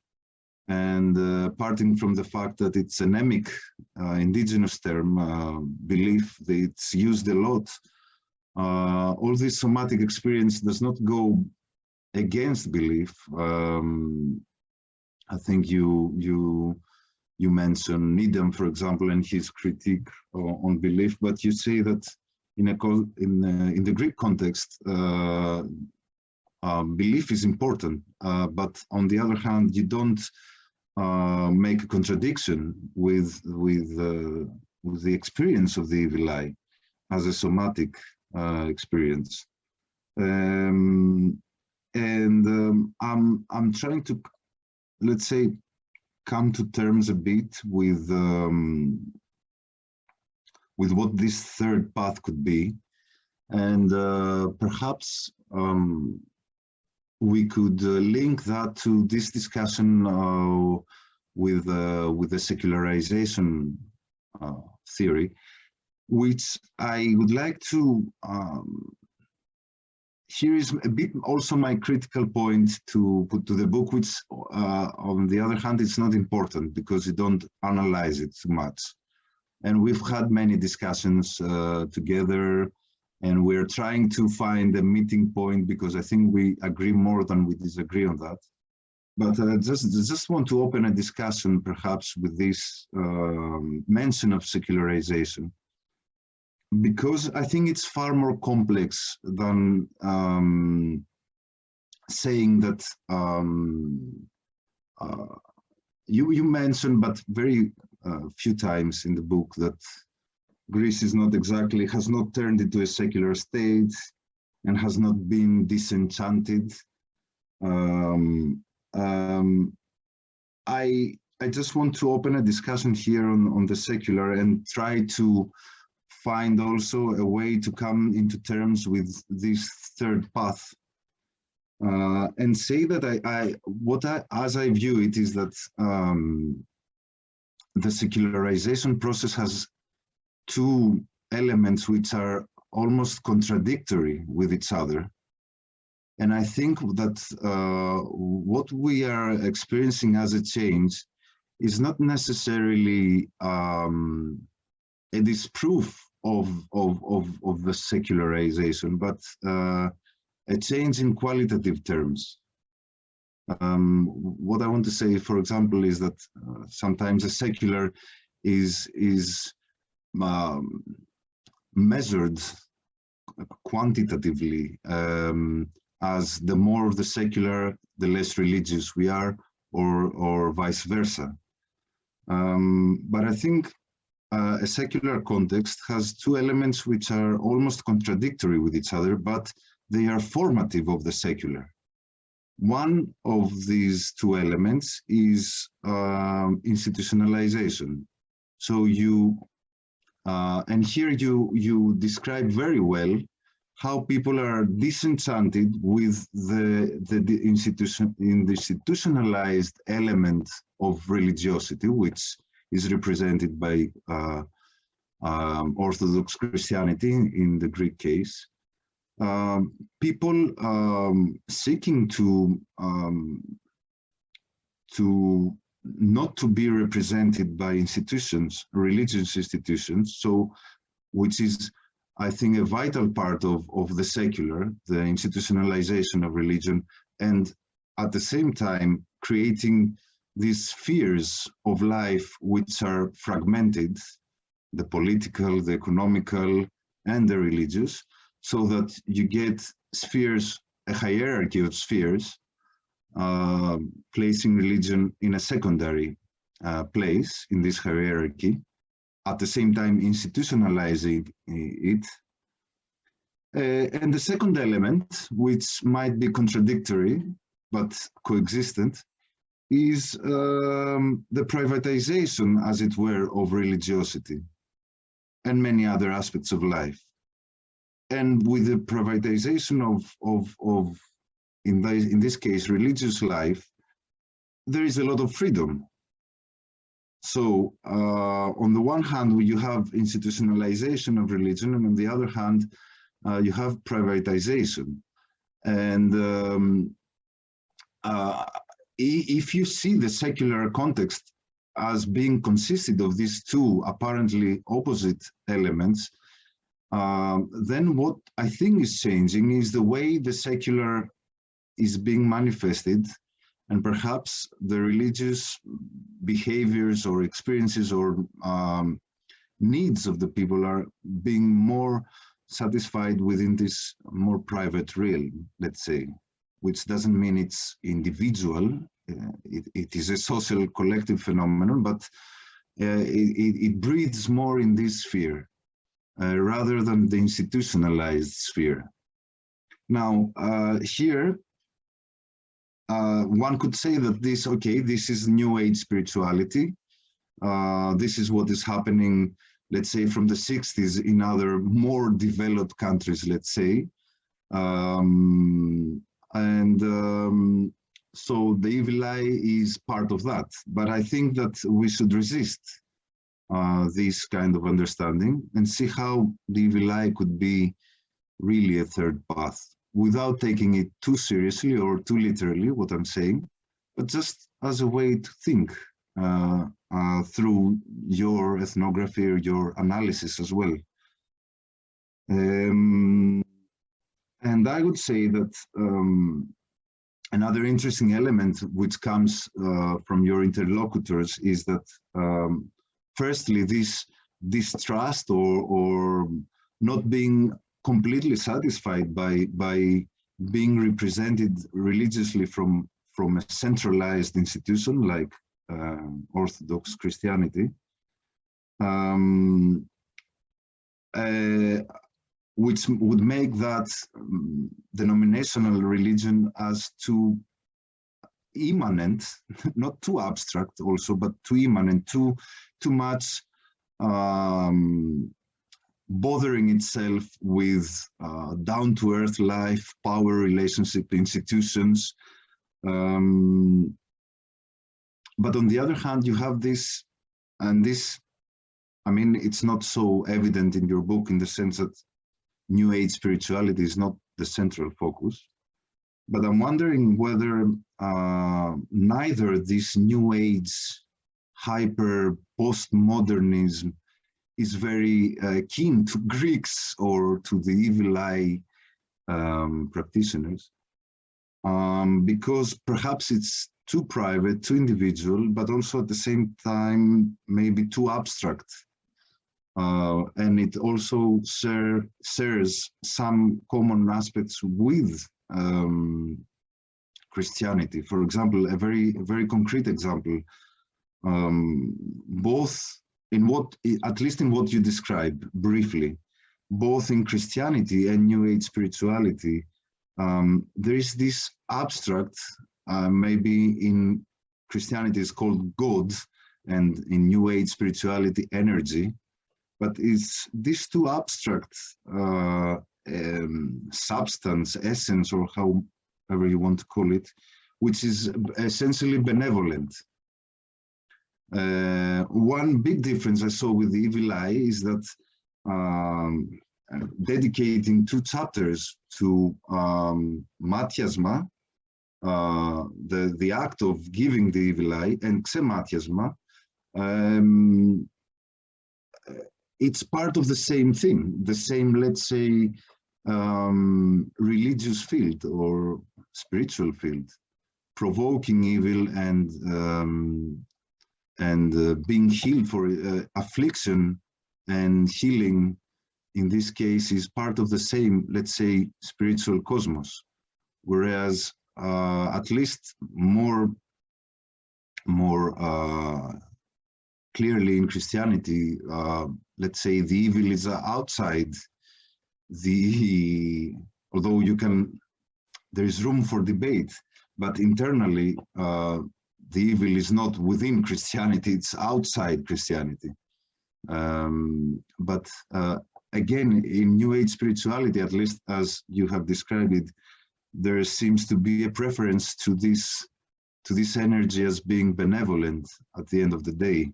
and parting from the fact that it's an emic, indigenous term, belief, it's used a lot. All this somatic experience does not go against belief. I think you mentioned Needham, for example, and his critique on belief, but you say that in the Greek context, belief is important, but on the other hand, you don't make a contradiction with the experience of the evil eye as a somatic experience. I'm trying to, let's say, come to terms a bit with what this third path could be, and perhaps we could link that to this discussion with the secularization theory, which I would like to. Here is a bit also my critical point to put to the book, which on the other hand, it's not important because you don't analyze it too much. And we've had many discussions together, and we're trying to find a meeting point because I think we agree more than we disagree on that. But I just want to open a discussion perhaps with this mention of secularization, because I think it's far more complex than saying that you mentioned, but very few times in the book, that Greece is not exactly, has not turned into a secular state and has not been disenchanted. I just want to open a discussion here on the secular and try to find also a way to come into terms with this third path, and say that as I view it is that the secularization process has two elements which are almost contradictory with each other. And I think that what we are experiencing as a change is not necessarily a disproof of the secularization, but a change in qualitative terms. What I want to say, for example, is that sometimes a secular is measured quantitatively as the more of the secular, the less religious we are, or vice versa. But I think a secular context has two elements which are almost contradictory with each other, but they are formative of the secular. One of these two elements is institutionalization. So and here you describe very well how people are disenchanted with the institutionalized element of religiosity, which is represented by Orthodox Christianity in the Greek case. People seeking to not to be represented by institutions, religious institutions, so which is, I think, a vital part of the secular, the institutionalization of religion, and at the same time creating these spheres of life which are fragmented, the political, the economical, and the religious, so that you get spheres, a hierarchy of spheres, placing religion in a secondary place in this hierarchy, at the same time institutionalizing it. And the second element, which might be contradictory but coexistent, is the privatization, as it were, of religiosity and many other aspects of life. And with the privatization of in this case, religious life, there is a lot of freedom. So on the one hand, you have institutionalization of religion, and on the other hand, you have privatization. And if you see the secular context as being consisted of these two apparently opposite elements, then what I think is changing is the way the secular is being manifested, and perhaps the religious behaviors or experiences or needs of the people are being more satisfied within this more private realm, let's say, which doesn't mean it's individual. It is a social collective phenomenon, but it breathes more in this sphere rather than the institutionalized sphere. Now, here, one could say that this is New Age spirituality. This is what is happening, let's say, from the 60s in other more developed countries, let's say. So the evil eye is part of that. But I think that we should resist this kind of understanding and see how the evil eye could be really a third path, without taking it too seriously or too literally, what I'm saying, but just as a way to think through your ethnography or your analysis as well. And I would say that another interesting element which comes from your interlocutors is that, firstly, this distrust or not being completely satisfied by being represented religiously from a centralized institution like Orthodox Christianity, which would make that denominational religion as too immanent, not too abstract also, but too immanent, too much bothering itself with down-to-earth life, power, relationship, institutions. But on the other hand, you have this, and this, I mean, it's not so evident in your book in the sense that New Age spirituality is not the central focus. But I'm wondering whether neither this New Age hyper postmodernism is very keen to Greeks or to the evil eye practitioners, because perhaps it's too private, too individual, but also at the same time maybe too abstract. And it also shares some common aspects with Christianity. For example, a very concrete example, both in what, at least in what you describe briefly, both in Christianity and New Age spirituality, there is this abstract, maybe in Christianity is called God, and in New Age spirituality, energy, but it's this too abstract substance, essence, or however you want to call it, which is essentially benevolent. One big difference I saw with the evil eye is that dedicating 2 chapters to matiasma, the act of giving the evil eye, and xematiasma, it's part of the same thing, the same, let's say, religious field or spiritual field, provoking evil and being healed for affliction and healing, in this case, is part of the same, let's say, spiritual cosmos. Whereas, at least more clearly in Christianity, let's say the evil is outside the, although there is room for debate, but internally, the evil is not within Christianity, it's outside Christianity. But again, in New Age spirituality, at least as you have described it, there seems to be a preference to this energy as being benevolent at the end of the day.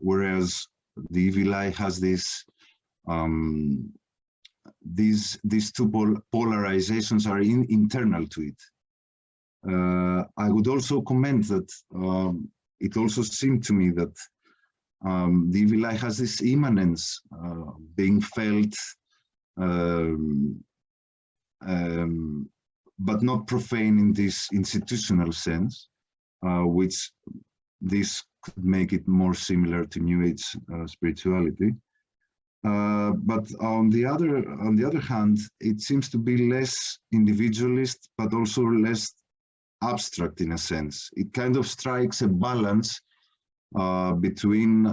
Whereas the evil eye has these 2 polarizations are internal to it. I would also comment that it also seemed to me that the evil eye has this immanence being felt but not profane in this institutional sense, which this could make it more similar to New Age spirituality. But on the other hand, it seems to be less individualist, but also less abstract in a sense. It kind of strikes a balance between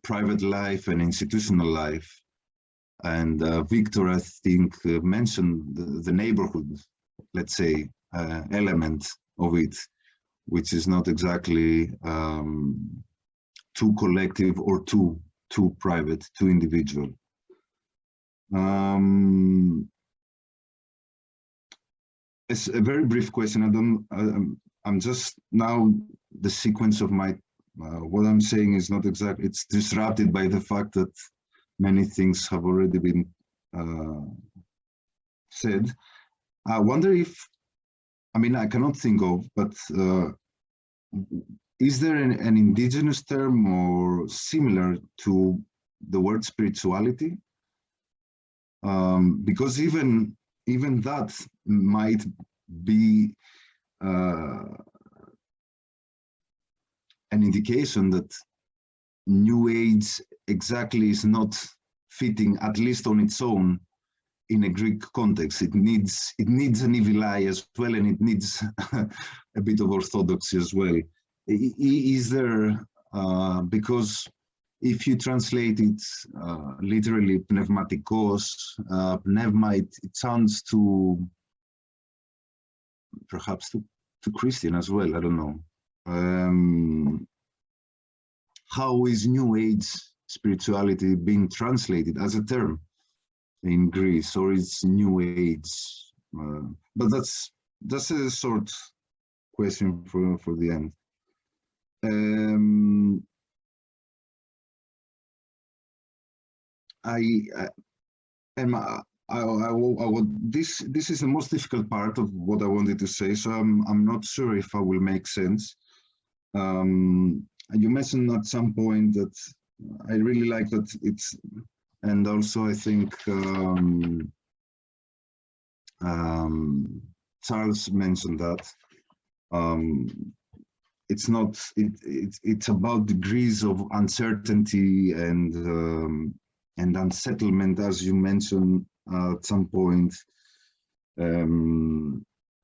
private life and institutional life. And Victor, I think, mentioned the neighborhood, let's say, element of it, which is not exactly too collective or too private, too individual. It's a very brief question. I'm just now, the sequence of my what I'm saying is not exact. It's disrupted by the fact that many things have already been said. I wonder if, I mean, I cannot think of, but is there an indigenous term or similar to the word spirituality? Because even that might be an indication that New Age exactly is not fitting, at least on its own, in a Greek context. It needs an evil eye as well, and it needs a bit of orthodoxy as well. Is there, because if you translate it literally pneumatikos, pneuma, it sounds perhaps to Christian as well, I don't know. How is New Age spirituality being translated as a term in Greece, or is New Age? But that's a short question for the end. This is the most difficult part of what I wanted to say, so I'm not sure if I will make sense. You mentioned at some point that I really like that it's, and also I think Charles mentioned that it's not, it's about degrees of uncertainty and unsettlement, as you mentioned at some point.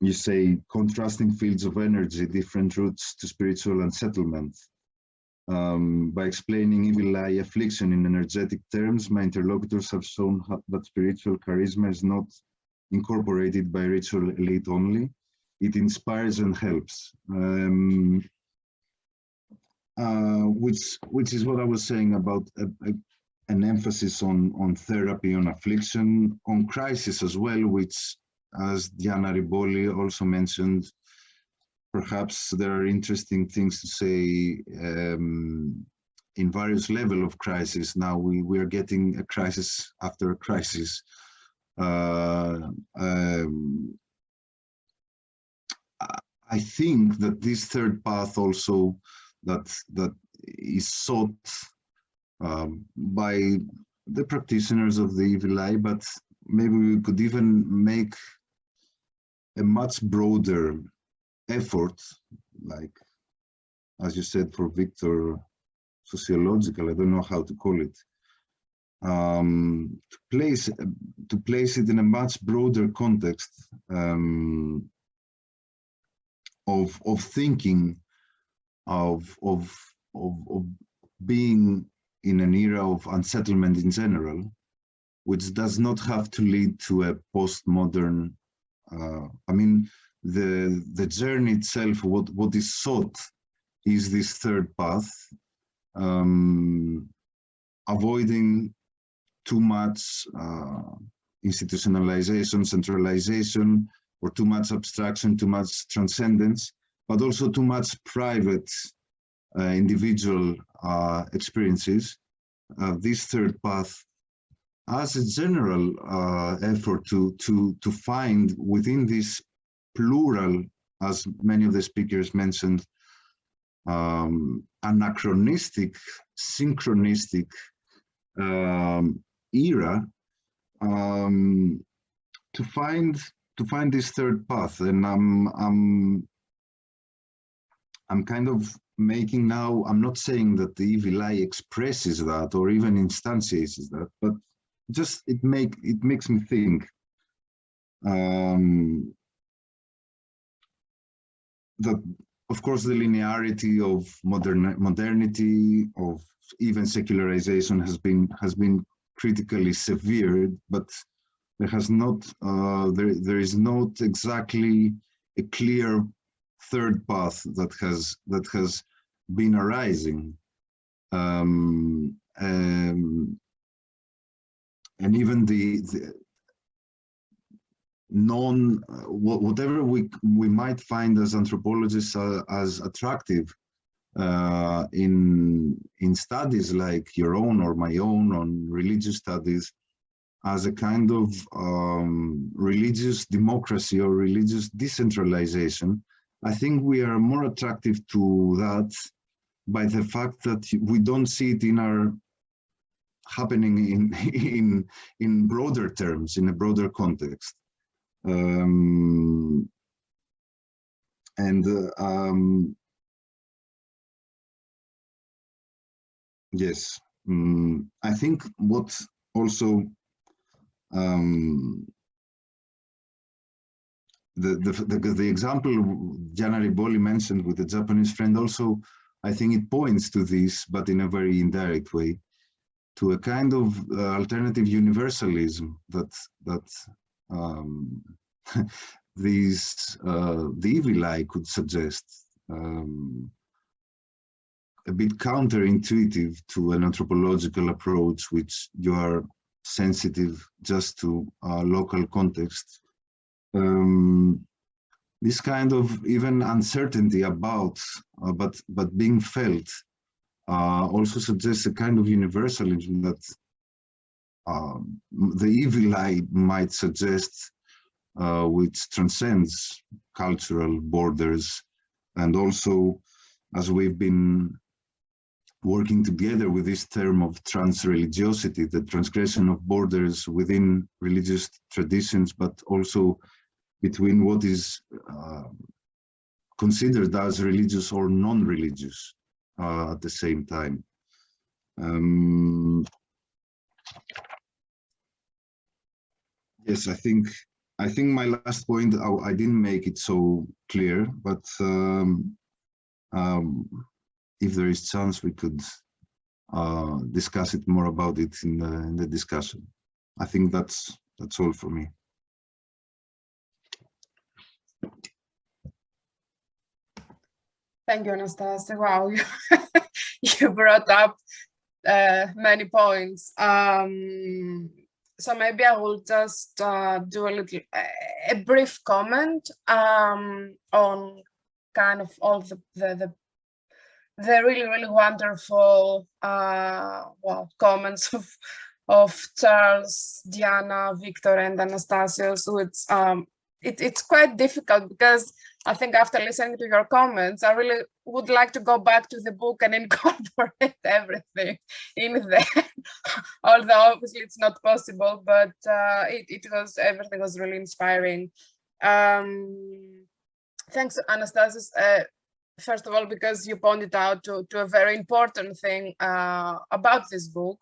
You say contrasting fields of energy, different routes to spiritual unsettlement. By explaining evil eye affliction in energetic terms, my interlocutors have shown that spiritual charisma is not incorporated by ritual elite only. It inspires and helps, which is what I was saying about an emphasis on therapy, on affliction, on crisis as well, which, as Diana Riboli also mentioned, perhaps there are interesting things to say in various levels of crisis. Now we are getting a crisis after a crisis. I think that this third path also that is sought by the practitioners of the evil eye, but maybe we could even make a much broader effort, like, as you said, for Victor, sociological, I don't know how to call it, to place it in a much broader context of thinking, of being in an era of unsettlement in general, which does not have to lead to a postmodern, I mean, the journey itself, what is sought is this third path, avoiding too much institutionalization, centralization, or too much abstraction, too much transcendence, but also too much private individual experiences. This third path as a general effort to find within this plural, as many of the speakers mentioned, anachronistic, synchronistic era, to find this third path, and I'm kind of making now, I'm not saying that the evil eye expresses that or even instantiates that, but just it makes me think that, of course, the linearity of modernity, of even secularization has been critically severed, but there has not there is not exactly a clear third path that has been arising, and even the whatever we might find as anthropologists as attractive in studies like your own or my own on religious studies, as a kind of religious democracy or religious decentralization, I think we are more attractive to that by the fact that we don't see it happening in broader terms, in a broader context. Yes, I think what also the example Gianna Riboli mentioned with the Japanese friend also, I think it points to this, but in a very indirect way, to a kind of alternative universalism that the evil eye could suggest, a bit counterintuitive to an anthropological approach, which you are sensitive just to local context. This kind of even uncertainty about, but being felt, also suggests a kind of universalism that the evil eye might suggest, which transcends cultural borders, and also, as we've been working together with this term of trans-religiosity, the transgression of borders within religious traditions, but also between what is considered as religious or non-religious at the same time. Yes, I think my last point, I didn't make it so clear, but if there is chance, we could discuss it more about it in the discussion. I think that's all for me. Thank you, Anastasia. Wow, you brought up many points. So maybe I will just do a brief comment on kind of all the really wonderful comments of Charles, Diana, Victor, and Anastasia. So it's quite difficult, because I think after listening to your comments, I really would like to go back to the book and incorporate everything in there. Although obviously it's not possible, but everything was really inspiring. Thanks, Anastasia. First of all, because you pointed out to a very important thing about this book,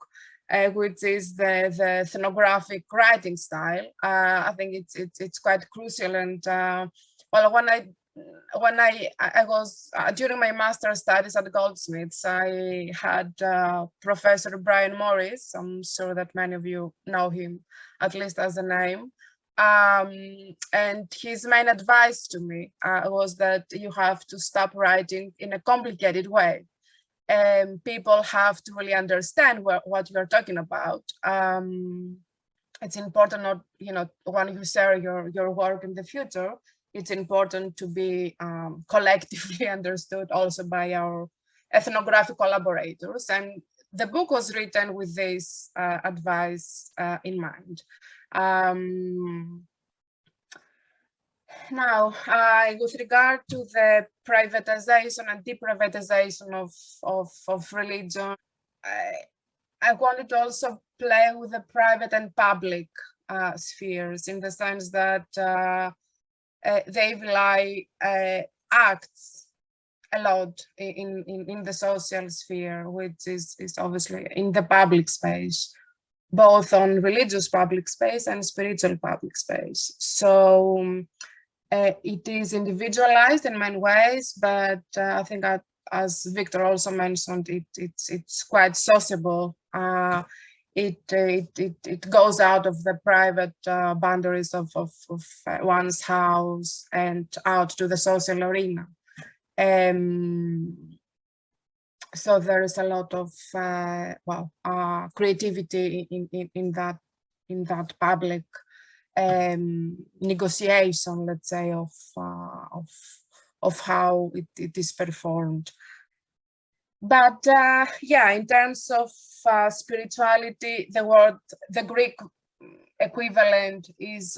which is the ethnographic writing style. I think it's quite crucial. And well, when I was during my master's studies at Goldsmiths, I had Professor Brian Morris. I'm sure that many of you know him, at least as a name. And his main advice to me was that you have to stop writing in a complicated way. People have to really understand what you're talking about. It's important, not, when you share your work in the future, it's important to be collectively understood also by our ethnographic collaborators. And the book was written with this advice in mind. Now, with regard to the privatization and deprivatization of religion, I wanted to also play with the private and public spheres, in the sense that they rely acts a lot in the social sphere, which is obviously in the public space, both on religious public space and spiritual public space. So it is individualized in many ways, but I think as Victor also mentioned, it's quite sociable. It goes out of the private boundaries of one's house and out to the social arena. So there is a lot of creativity in that public negotiation, let's say, of how it is performed. But yeah, in terms of spirituality, the Greek equivalent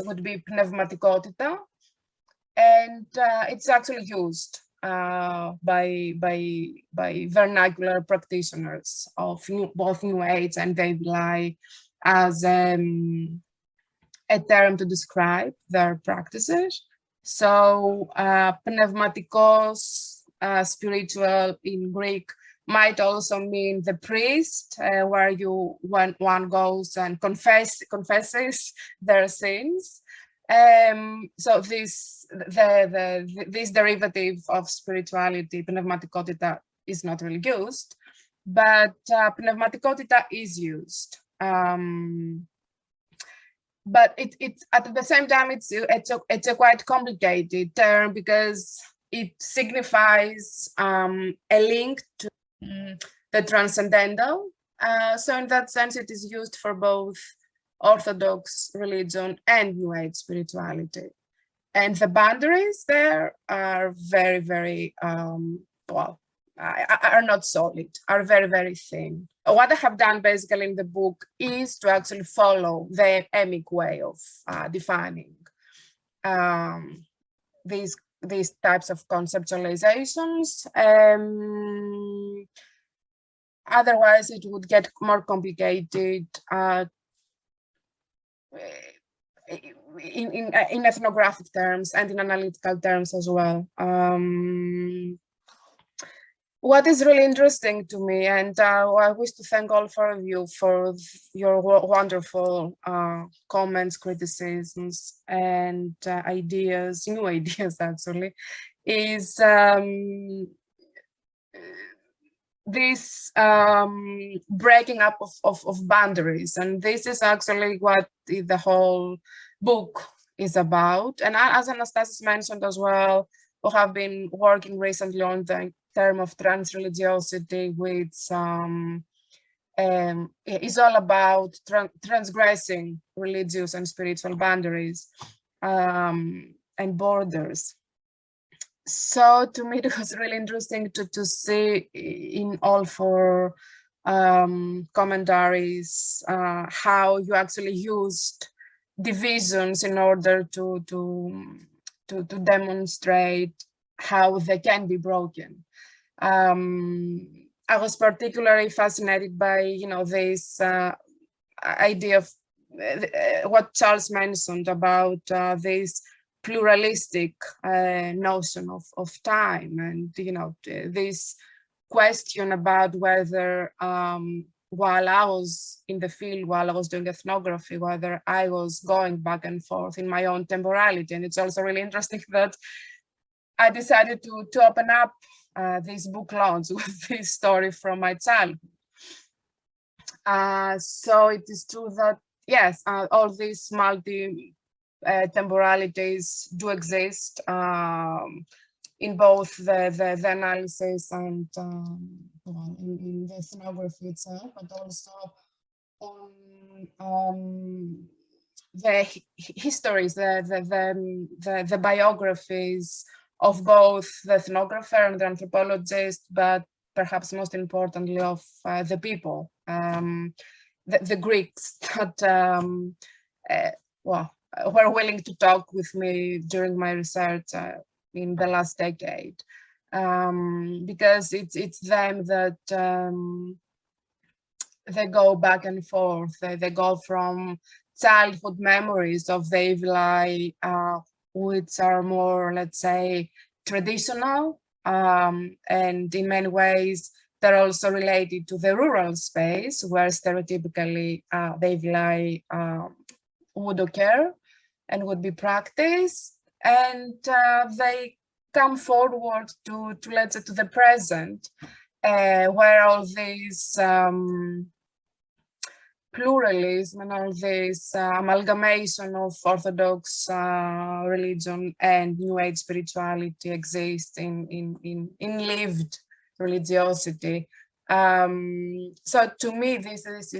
would be pneumatikotita, and it's actually used by vernacular practitioners of both New Age and Religio as a term to describe their practices. So pneumatikos, spiritual in Greek, might also mean the priest, where when one goes and confesses their sins. So this derivative of spirituality, pneumatikotita, is not really used, but pneumatikotita is used. But it at the same time it's a quite complicated term, because it signifies a link to the transcendental. So in that sense, it is used for both Orthodox religion and New Age spirituality. And the boundaries there are very, very, are not solid, are very, very thin. What I have done basically in the book is to actually follow the emic way of defining these types of conceptualizations. Otherwise, it would get more complicated in ethnographic terms and in analytical terms as well. What is really interesting to me, and I wish to thank all four of you for your wonderful comments, criticisms, and ideas, new ideas actually, is this breaking up of boundaries. And this is actually what the whole book is about. And as Anastasis mentioned as well, we have been working recently on the term of transreligiosity, which is all about transgressing religious and spiritual boundaries and borders. So to me, it was really interesting to see in all four commentaries how you actually used divisions in order to demonstrate how they can be broken. I was particularly fascinated by, this idea of what Charles mentioned about this pluralistic notion of time, and this question about whether while I was in the field, while I was doing ethnography, whether I was going back and forth in my own temporality. And it's also really interesting that I decided to open up this book launch with this story from my childhood. So it is true that, yes, all these multi-temporalities do exist in both the analysis and in the ethnography itself, but also on the histories, the biographies of both the ethnographer and the anthropologist, but perhaps most importantly of the people, the Greeks that were willing to talk with me during my research in the last decade, because it's them that they go back and forth. They go from childhood memories of the Evlai, which are more, let's say, traditional, and in many ways they're also related to the rural space where stereotypically the Evlai would occur and would be practiced, and they come forward to let's say to the present, where all these pluralism and all this amalgamation of Orthodox religion and New Age spirituality exists in lived religiosity. So to me, this is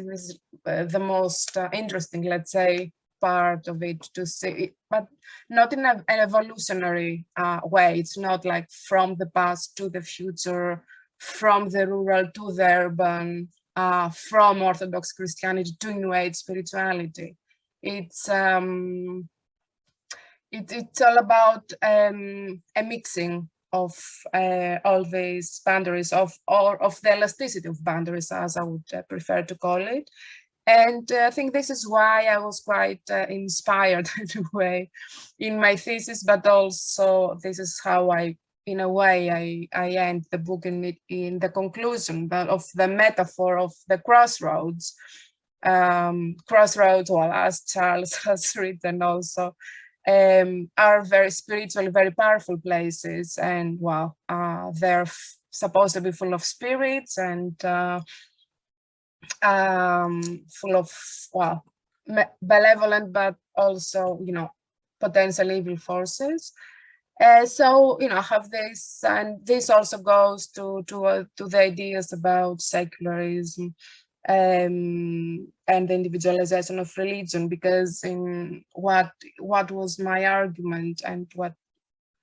the most interesting, let's say, part of it to see, but not in an evolutionary way. It's not like from the past to the future, from the rural to the urban, from Orthodox Christianity to New Age spirituality. It's all about a mixing of all these boundaries of the elasticity of boundaries, as I would prefer to call it. And I think this is why I was quite inspired in a way in my thesis, but also this is how in a way, I end the book in the conclusion of the metaphor of the crossroads. Crossroads, well, as Charles has written also, are very spiritual, very powerful places, and well, they're supposed to be full of spirits and full of, well, benevolent, but also, you know, potential evil forces. So, you know, I have this, and this also goes to the ideas about secularism and the individualization of religion, because in what was my argument and what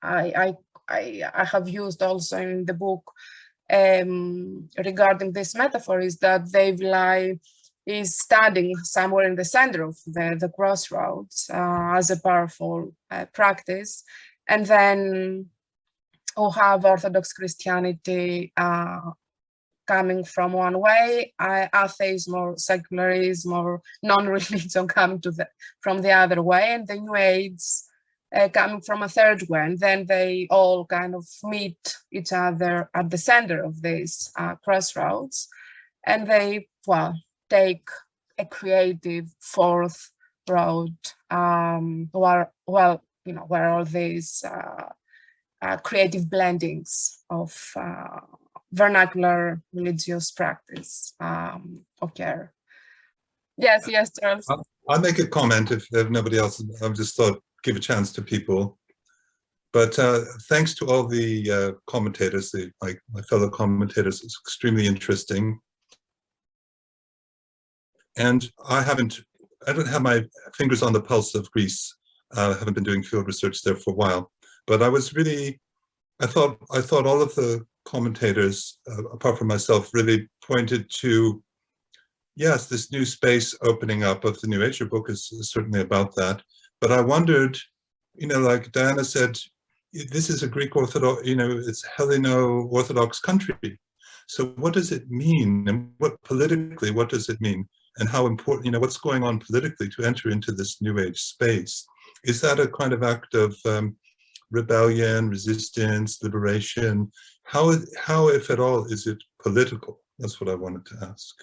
I have used also in the book regarding this metaphor is that the Evlai is standing somewhere in the center of the crossroads as a powerful practice. And then we'll have Orthodox Christianity coming from one way, atheism or secularism or non-religion coming from the other way, and the New Age coming from a third way. And then they all kind of meet each other at the center of these crossroads, and they, well, take a creative fourth road, where, well, you know, where all these creative blendings of vernacular religious practice occur. Yes, yes, Charles. I'll make a comment if nobody else. I've just thought give a chance to people. But thanks to all the commentators, my fellow commentators, it's extremely interesting. And I don't have my fingers on the pulse of Greece. I haven't been doing field research there for a while, but I thought all of the commentators, apart from myself, really pointed to, yes, this new space opening up of the New Age. Your book is certainly about that. But I wondered, you know, like Diana said, this is a Greek Orthodox, you know, it's Helleno-Orthodox country. So what does it mean? And politically, what does it mean? And how important, you know, what's going on politically to enter into this New Age space? Is that a kind of act of rebellion, resistance, liberation? How, if at all, is it political? That's what I wanted to ask.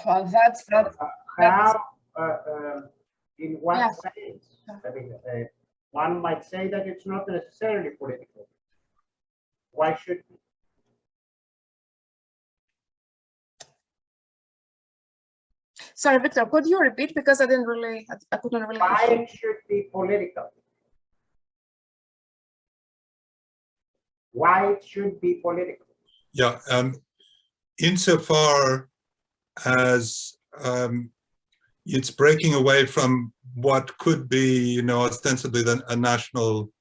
Well, that's how, in what sense? I mean, one might say that it's not necessarily political. Why should it be? Sorry, Victor, could you repeat, because I couldn't really. Why it should be political? Why it should be political? Yeah, insofar as it's breaking away from what could be, you know, ostensibly a national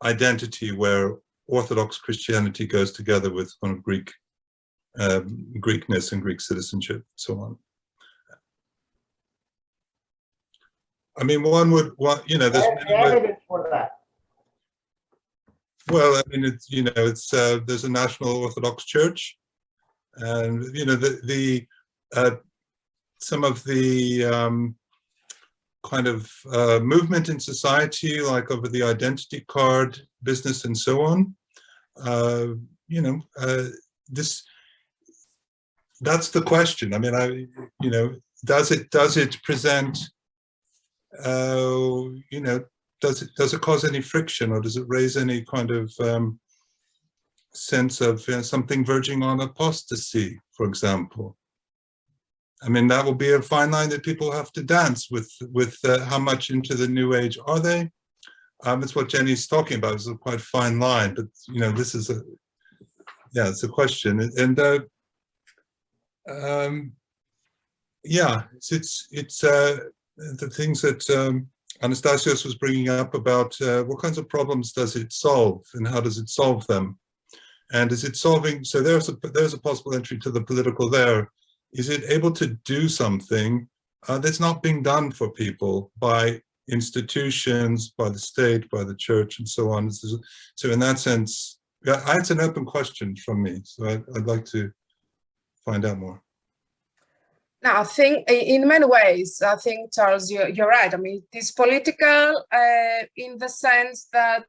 identity where Orthodox Christianity goes together with one of Greekness and Greek citizenship, and so on. I mean, one would want, you know, there's evidence for that. Well, I mean, it's, you know, it's there's a national Orthodox Church, And you know, some of the kind of movement in society, like over the identity card business and so on. You know, that's the question. I mean, you know, does it present, you know, does it cause any friction, or does it raise any kind of sense of something verging on apostasy, for example? I mean, that will be a fine line that people have to dance with how much into the New Age are they? That's what Jenny's talking about. It's a quite fine line, but you know, this is it's a question, and yeah, it's the things that Anastasios was bringing up about what kinds of problems does it solve, and how does it solve them, and is it solving? So there's a possible entry to the political there. Is it able to do something that's not being done for people by institutions, by the state, by the church, and so on? So in that sense, it's an open question from me. So I'd like to find out more. Now, I think in many ways, I think, Charles, you're right. I mean, it is political in the sense that,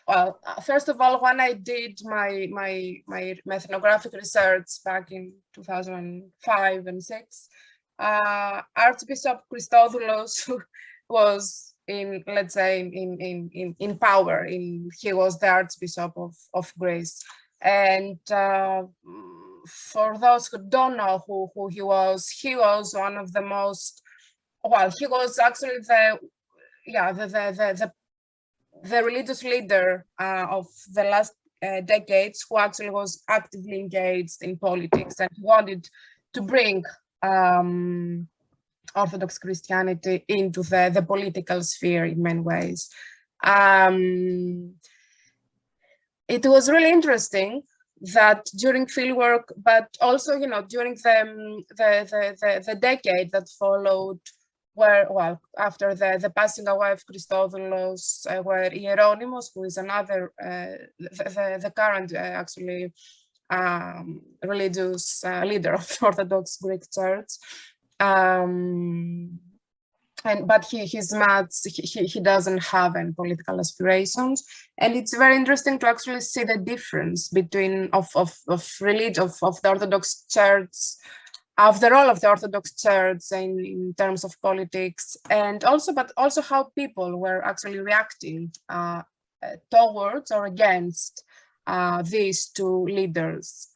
well, first of all, when I did my ethnographic research back in 2005 and 6, Archbishop Christodoulos was in, let's say, in power. He was the Archbishop of Greece, and for those who don't know who he was one of the most, well, he was actually the religious leader of the last decades, who actually was actively engaged in politics and wanted to bring Orthodox Christianity into the political sphere in many ways. It was really interesting that during fieldwork, but also, you know, during the decade that followed, where, well, after the passing away of Christodoulos, where Hieronymus, who is another, the current actually religious leader of the Orthodox Greek Church, but he doesn't have any political aspirations, and it's very interesting to actually see the difference between of religion of the Orthodox Church, of the role of the Orthodox Church in terms of politics, and also how people were actually reacting towards or against these two leaders.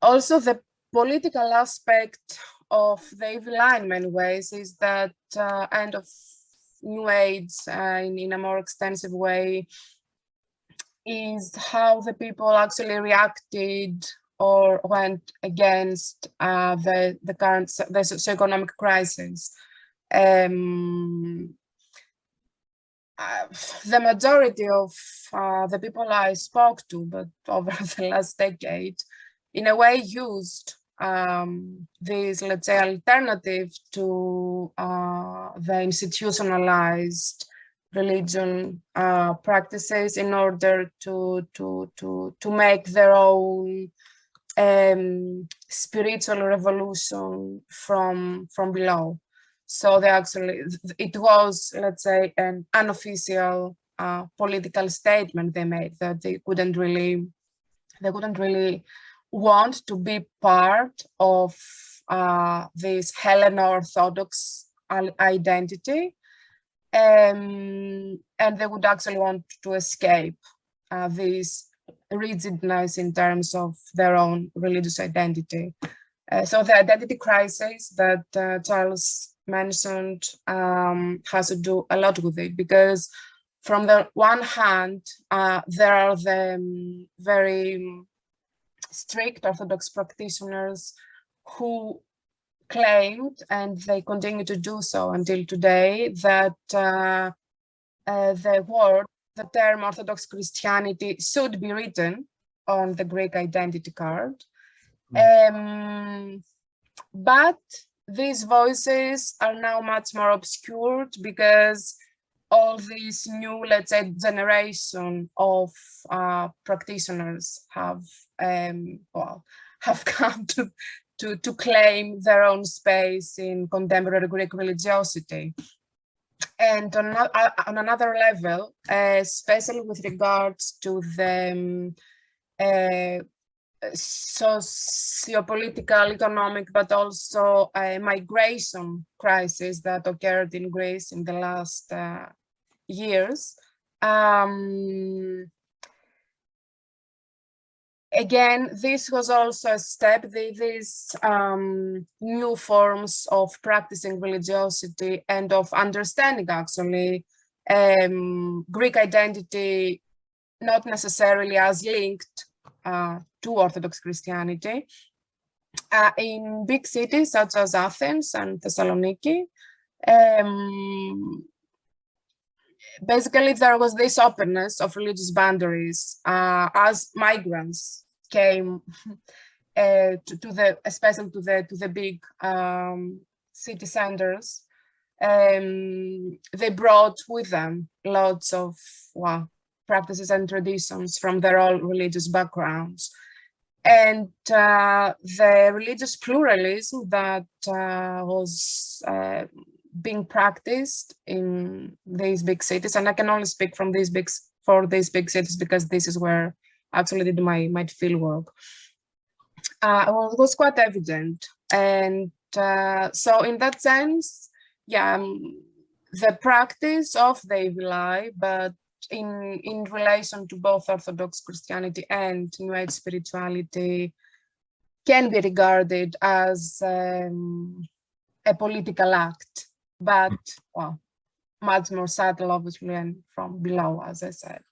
Also, the political aspect of the evil eye in many ways is that end of New Age in a more extensive way is how the people actually reacted or went against the current socioeconomic crisis. The majority of the people I spoke to, but over the last decade, in a way used this, let's say, alternative to the institutionalized religion practices in order to make their own spiritual revolution from below. So they actually, it was, let's say, an unofficial political statement they made, that they couldn't really want to be part of this Helleno-Orthodox identity, and they would actually want to escape this rigidness in terms of their own religious identity. So the identity crisis that Charles mentioned has to do a lot with it, because from the one hand, there are the very strict Orthodox practitioners who claimed, and they continue to do so until today, that the term Orthodox Christianity should be written on the Greek identity card. But these voices are now much more obscured, because all this new, let's say, generation of practitioners have have come to claim their own space in contemporary Greek religiosity. And on another level, especially with regards to the socio-political, economic, but also a migration crisis that occurred in Greece in the last years. Again, this was also a step, these new forms of practicing religiosity and of understanding, actually, Greek identity, not necessarily as linked to Orthodox Christianity. In big cities such as Athens and Thessaloniki, basically there was this openness of religious boundaries as migrants came especially to the big city centers. They brought with them lots of practices and traditions from their own religious backgrounds. And the religious pluralism that was being practiced in these big cities, and I can only speak from these big cities because this is where I actually did my field work. Well, it was quite evident, and so in that sense, the practice of the evil eye, but in relation to both Orthodox Christianity and New Age spirituality, can be regarded as a political act, but much more subtle, obviously, and from below, as I said.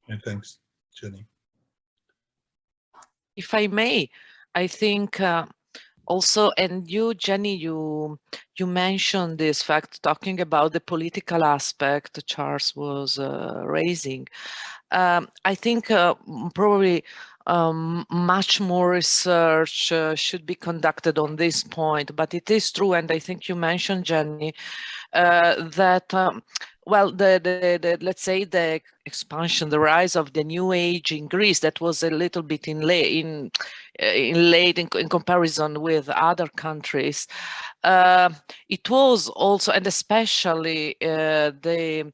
Yeah, thanks, Jenny. If I may, I think also, and you, Jenny, you mentioned this fact, talking about the political aspect Charles was raising. I think probably much more research should be conducted on this point, but it is true, and I think you mentioned, Jenny, that well, let's say the expansion, the rise of the New Age in Greece, that was a little bit in comparison with other countries. It was also, and especially the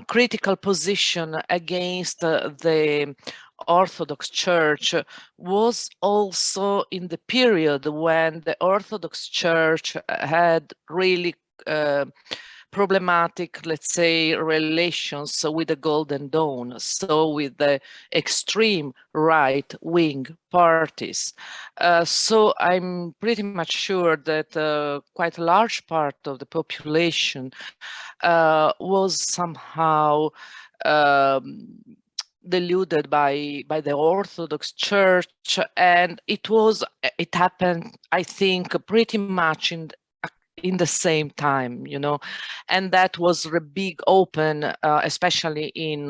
critical position against the Orthodox Church was also in the period when the Orthodox Church had really problematic, let's say, relations with the Golden Dawn, so with the extreme right-wing parties. So I'm pretty much sure that quite a large part of the population was somehow deluded by the Orthodox Church, and it happened, I think, pretty much in the same time, and that was a big open, especially in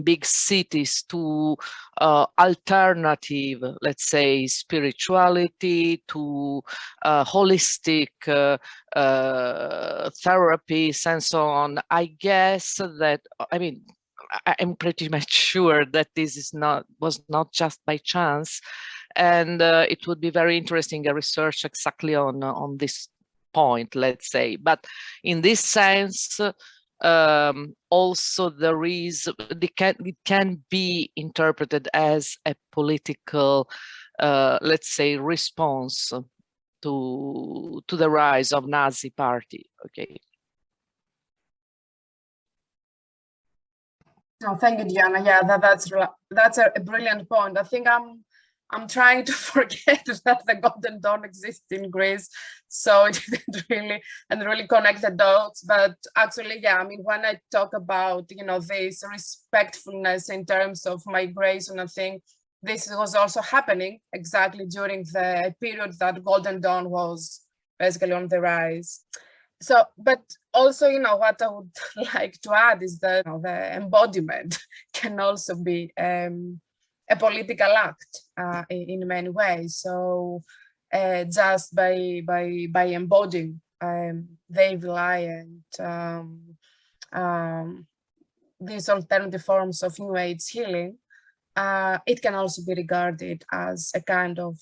big cities, to alternative, let's say, spirituality, to holistic therapies and so on. I guess that, I'm pretty much sure that this was not just by chance, and it would be very interesting a research exactly on this point, let's say. But in this sense, also it can be interpreted as a political, let's say, response to the rise of Nazi party. Okay. No, thank you, Diana. Yeah, that's a brilliant point. I think I'm trying to forget that the Golden Dawn exists in Greece, so it didn't really connect the dots. But actually, when I talk about this respectfulness in terms of migration, I think this was also happening exactly during the period that Golden Dawn was basically on the rise. So, but also, what I would like to add is that the embodiment can also be a political act in many ways. So just by embodying the evil eye and these alternative forms of New Age healing, it can also be regarded as a kind of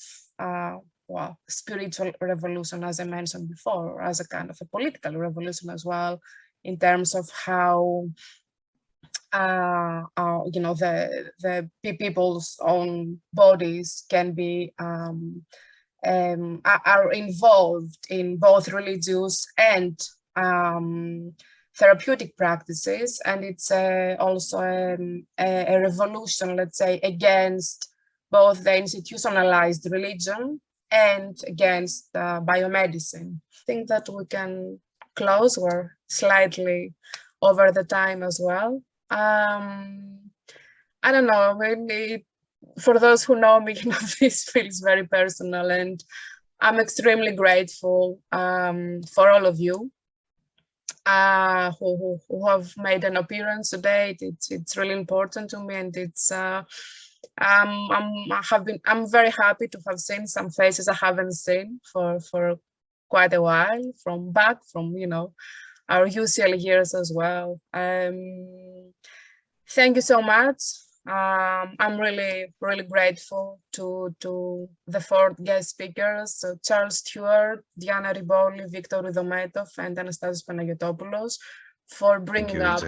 well, spiritual revolution, as I mentioned before, as a kind of a political revolution as well, in terms of how you know, the people's own bodies can be are involved in both religious and therapeutic practices, and it's also a revolution, let's say, against both the institutionalized religion and against biomedicine. I think that we can close. We're slightly over the time as well. I don't know, really, for those who know me, you know, this feels very personal, and I'm extremely grateful for all of you who have made an appearance today. It's really important to me, and it's I'm very happy to have seen some faces I haven't seen for quite a while, from you know, our usual years as well. Thank you so much. I'm really grateful to the 4 guest speakers, Charles Stewart, Diana Riboli, Victor Roudometof, and Anastasios Panagiotopulos, for bringing up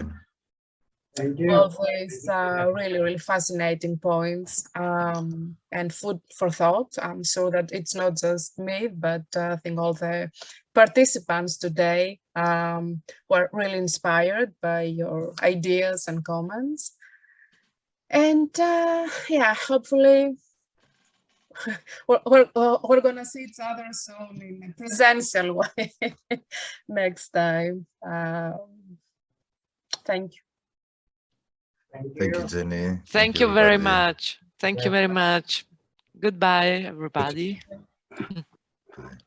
all these really fascinating points and food for thought. I'm sure that it's not just me, but I think all the participants today were really inspired by your ideas and comments. And yeah, hopefully we're gonna see each other soon in a presential way next time. Thank you. Thank you, Jenny. Thank you very much. Thank you very much. Goodbye, everybody. Bye.